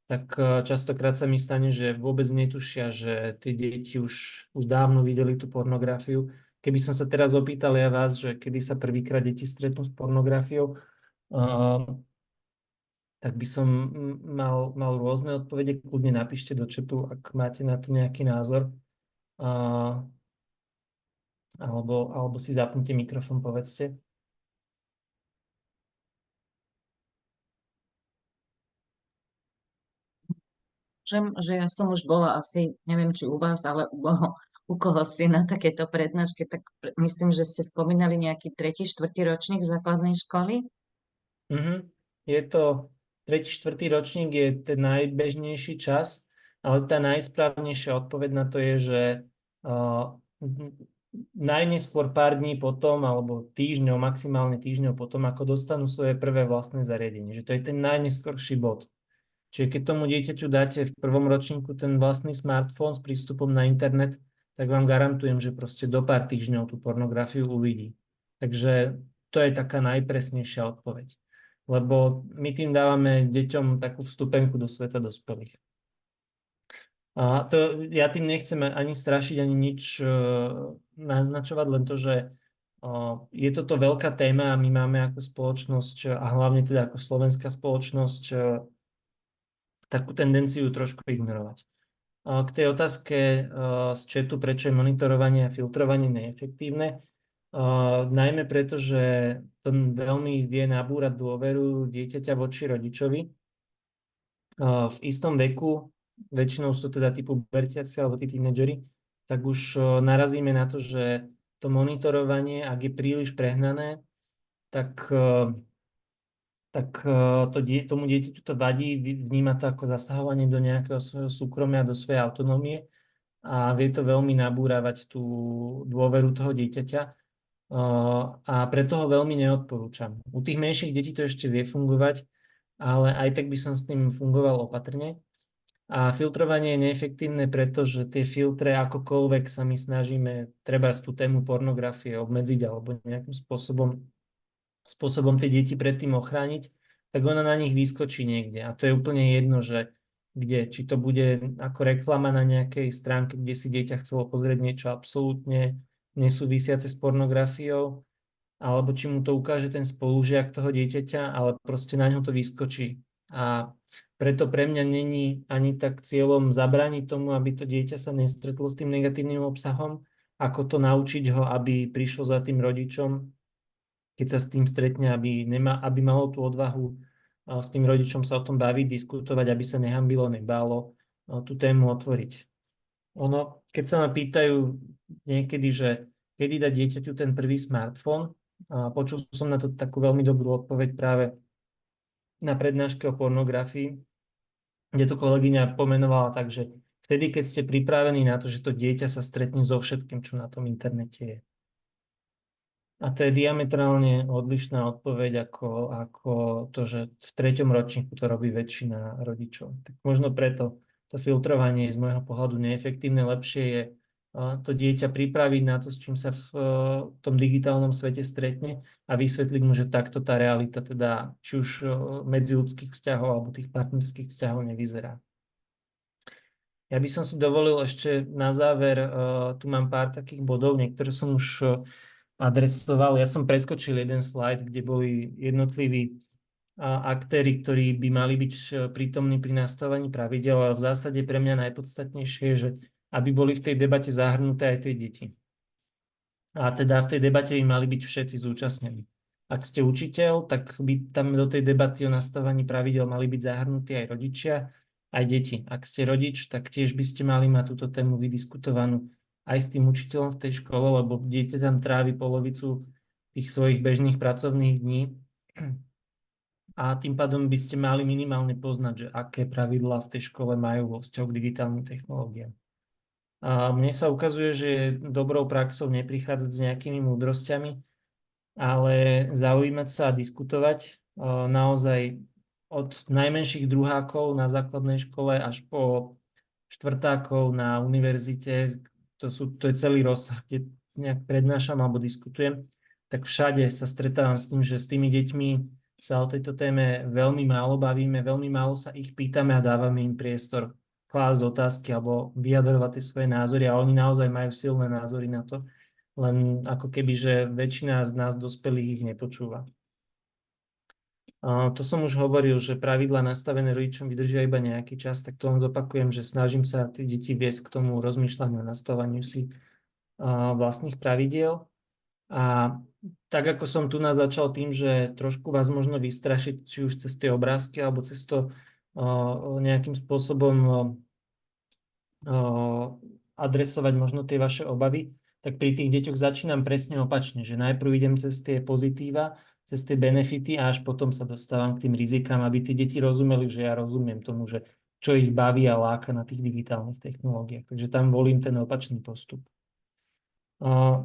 tak častokrát sa mi stane, že vôbec netušia, že tie deti už dávno videli tú pornografiu. Keby som sa teraz opýtal ja vás, že kedy sa prvýkrát deti stretnú s pornografiou, tak by som mal rôzne odpovede. Kľudne napíšte do chatu, ak máte na to nejaký názor. Alebo si zapnite mikrofón, povedzte. Že ja som už bola asi, neviem, či u vás, ale u koho si na takéto prednáške, tak myslím, že ste spomínali nejaký 3., 4. ročník základnej školy. Je to 3., 4. ročník, je ten najbežnejší čas, ale tá najsprávnejšia odpoveď na to je, že najneskôr pár dní potom, alebo týždňov, maximálne týždňov potom, ako dostanú svoje prvé vlastné zariadenie. Že to je ten najneskorší bod. Čiže keď tomu dieťaťu dáte v prvom ročníku ten vlastný smartfón s prístupom na internet, tak vám garantujem, že proste do pár týždňov tú pornografiu uvidí. Takže to je taká najpresnejšia odpoveď. Lebo my tým dávame deťom takú vstupenku do sveta dospelých. A ja tým nechcem ani strašiť, ani nič naznačovať, len to, že je toto veľká téma a my máme ako spoločnosť, a hlavne teda ako slovenská spoločnosť, takú tendenciu trošku ignorovať. K tej otázke z chatu, prečo je monitorovanie a filtrovanie neefektívne, najmä preto, že to veľmi vie nabúrať dôveru dieťaťa voči rodičovi. V istom veku, väčšinou sú to teda typu pubertiaci alebo tí tínedžeri, tak už narazíme na to, že to monitorovanie, ak je príliš prehnané, tak tomu dieťaťu to vadí, vníma to ako zasahovanie do nejakého svojho súkromia, do svojej autonómie a vie to veľmi nabúravať tú dôveru toho dieťaťa a preto ho veľmi neodporúčam. U tých menších detí to ešte vie fungovať, ale aj tak by som s tým fungoval opatrne. A filtrovanie je neefektívne, pretože tie filtre akokoľvek sa my snažíme treba tú tému pornografie obmedziť alebo nejakým spôsobom tie deti pred tým ochrániť, tak ona na nich vyskočí niekde. A to je úplne jedno, že kde, či to bude ako reklama na nejakej stránke, kde si dieťa chcelo pozrieť niečo absolútne nesúvisiace s pornografiou, alebo či mu to ukáže ten spolužiak toho dieťaťa, ale proste na ňo to vyskočí. A preto pre mňa není ani tak cieľom zabrániť tomu, aby to dieťa sa nestretlo s tým negatívnym obsahom, ako to naučiť ho, aby prišlo za tým rodičom, keď sa s tým stretne, aby malo tú odvahu s tým rodičom sa o tom baviť, diskutovať, aby sa nehambilo, nebálo tú tému otvoriť. Keď sa ma pýtajú niekedy, že kedy dať dieťaťu ten prvý smartfón, počul som na to takú veľmi dobrú odpoveď práve na prednáške o pornografii, kde to kolegyňa pomenovala tak, že vtedy, keď ste pripravení na to, že to dieťa sa stretne so všetkým, čo na tom internete je. A to je diametrálne odlišná odpoveď ako to, že v 3. ročníku to robí väčšina rodičov. Tak možno preto to filtrovanie je z môjho pohľadu neefektívne. Lepšie je to dieťa pripraviť na to, s čím sa v tom digitálnom svete stretne a vysvetliť mu, že takto tá realita teda či už medziľudských vzťahov alebo tých partnerských vzťahov nevyzerá. Ja by som si dovolil ešte na záver, tu mám pár takých bodov, niektoré som už adresoval. Ja som preskočil jeden slajd, kde boli jednotliví aktéri, ktorí by mali byť prítomní pri nastavovaní pravidel, ale v zásade pre mňa najpodstatnejšie je, že aby boli v tej debate zahrnuté aj tie deti. A teda v tej debate by mali byť všetci zúčastnení. Ak ste učiteľ, tak by tam do tej debaty o nastavovaní pravidel mali byť zahrnutí aj rodičia, aj deti. Ak ste rodič, tak tiež by ste mali mať túto tému vydiskutovanú aj s tým učiteľom v tej škole, lebo dieťa tam trávi polovicu tých svojich bežných pracovných dní a tým pádom by ste mali minimálne poznať, že aké pravidlá v tej škole majú vo vzťahu k digitálnym technológiám. A mne sa ukazuje, že je dobrou praxou neprichádzať s nejakými múdrosťami, ale zaujímať sa a diskutovať naozaj od najmenších druhákov na základnej škole až po štvrtákov na univerzite, to je celý rozsah, kde nejak prednášam alebo diskutujem, tak všade sa stretávam s tým, že s tými deťmi sa o tejto téme veľmi málo bavíme, veľmi málo sa ich pýtame a dávame im priestor klásť otázky alebo vyjadrovať tie svoje názory a oni naozaj majú silné názory na to, len ako keby, že väčšina z nás dospelých ich nepočúva. To som už hovoril, že pravidlá nastavené rodičom vydržia iba nejaký čas, tak to len zopakujem, že snažím sa tie deti viesť k tomu rozmýšľaniu a nastavaniu si vlastných pravidiel. A tak ako som tu nás začal tým, že trošku vás možno vystrašiť, či už cez tie obrázky alebo cez to nejakým spôsobom adresovať možno tie vaše obavy, tak pri tých deťoch začínam presne opačne, že najprv idem cez tie pozitíva, cez tie benefity a až potom sa dostávam k tým rizikám, aby tí deti rozumeli, že ja rozumiem tomu, že čo ich baví a láka na tých digitálnych technológiách. Takže tam volím ten opačný postup.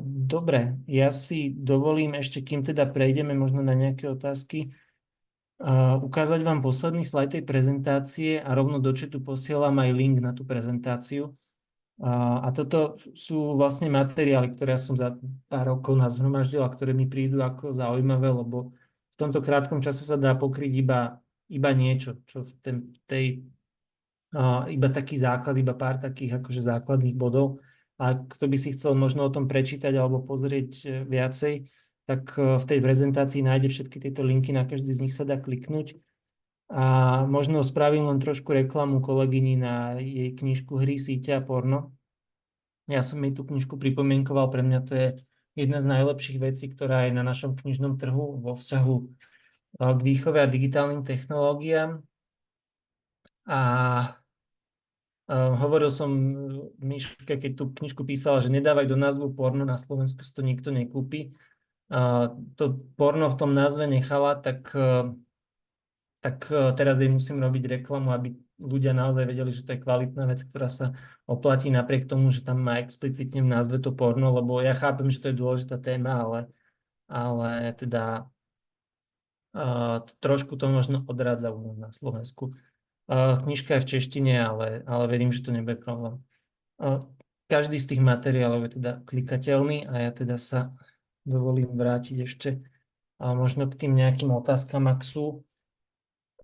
Dobre, ja si dovolím ešte, kým teda prejdeme možno na nejaké otázky, ukázať vám posledný slajd tej prezentácie a rovno do chatu posielam aj link na tú prezentáciu. A toto sú vlastne materiály, ktoré ja som za pár rokov nazhromaždil a ktoré mi prídu ako zaujímavé, lebo v tomto krátkom čase sa dá pokryť iba niečo, čo v iba taký základ, iba pár takých akože základných bodov. A kto by si chcel možno o tom prečítať alebo pozrieť viacej, tak v tej prezentácii nájde všetky tieto linky, na každý z nich sa dá kliknúť. A možno spravím len trošku reklamu kolegyni na jej knižku Hry, síte a porno. Ja som jej tú knižku pripomienkoval, pre mňa to je jedna z najlepších vecí, ktorá je na našom knižnom trhu vo vzťahu k výchove a digitálnym technológiám. A hovoril som Miške, keď tú knižku písala, že nedávaj do názvu porno, na Slovensku si to nikto nekúpi. To porno v tom názve nechala, tak teraz jej musím robiť reklamu, aby ľudia naozaj vedeli, že to je kvalitná vec, ktorá sa oplatí napriek tomu, že tam má explicitne v názve to porno, lebo ja chápem, že to je dôležitá téma, ale teda trošku to možno odrádza u nás na Slovensku. Knižka je v češtine, ale verím, že to nebude problém. Každý z tých materiálov je teda klikateľný a ja teda sa dovolím vrátiť ešte možno k tým nejakým otázkam, ak sú,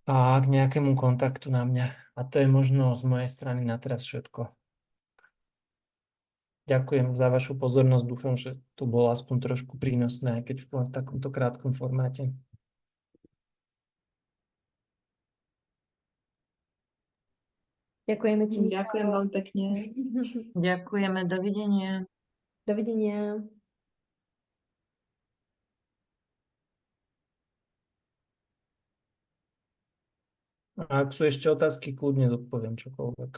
a k nejakému kontaktu na mňa. A to je možno z mojej strany na teraz všetko. Ďakujem za vašu pozornosť. Dúfam, že to bolo aspoň trošku prínosné, aj keď v takomto krátkom formáte. Ďakujeme ti, Michal. Ďakujem veľmi pekne. Ďakujeme, dovidenia. Dovidenia. A ak sú ešte otázky, kľudne zodpoviem čokoľvek.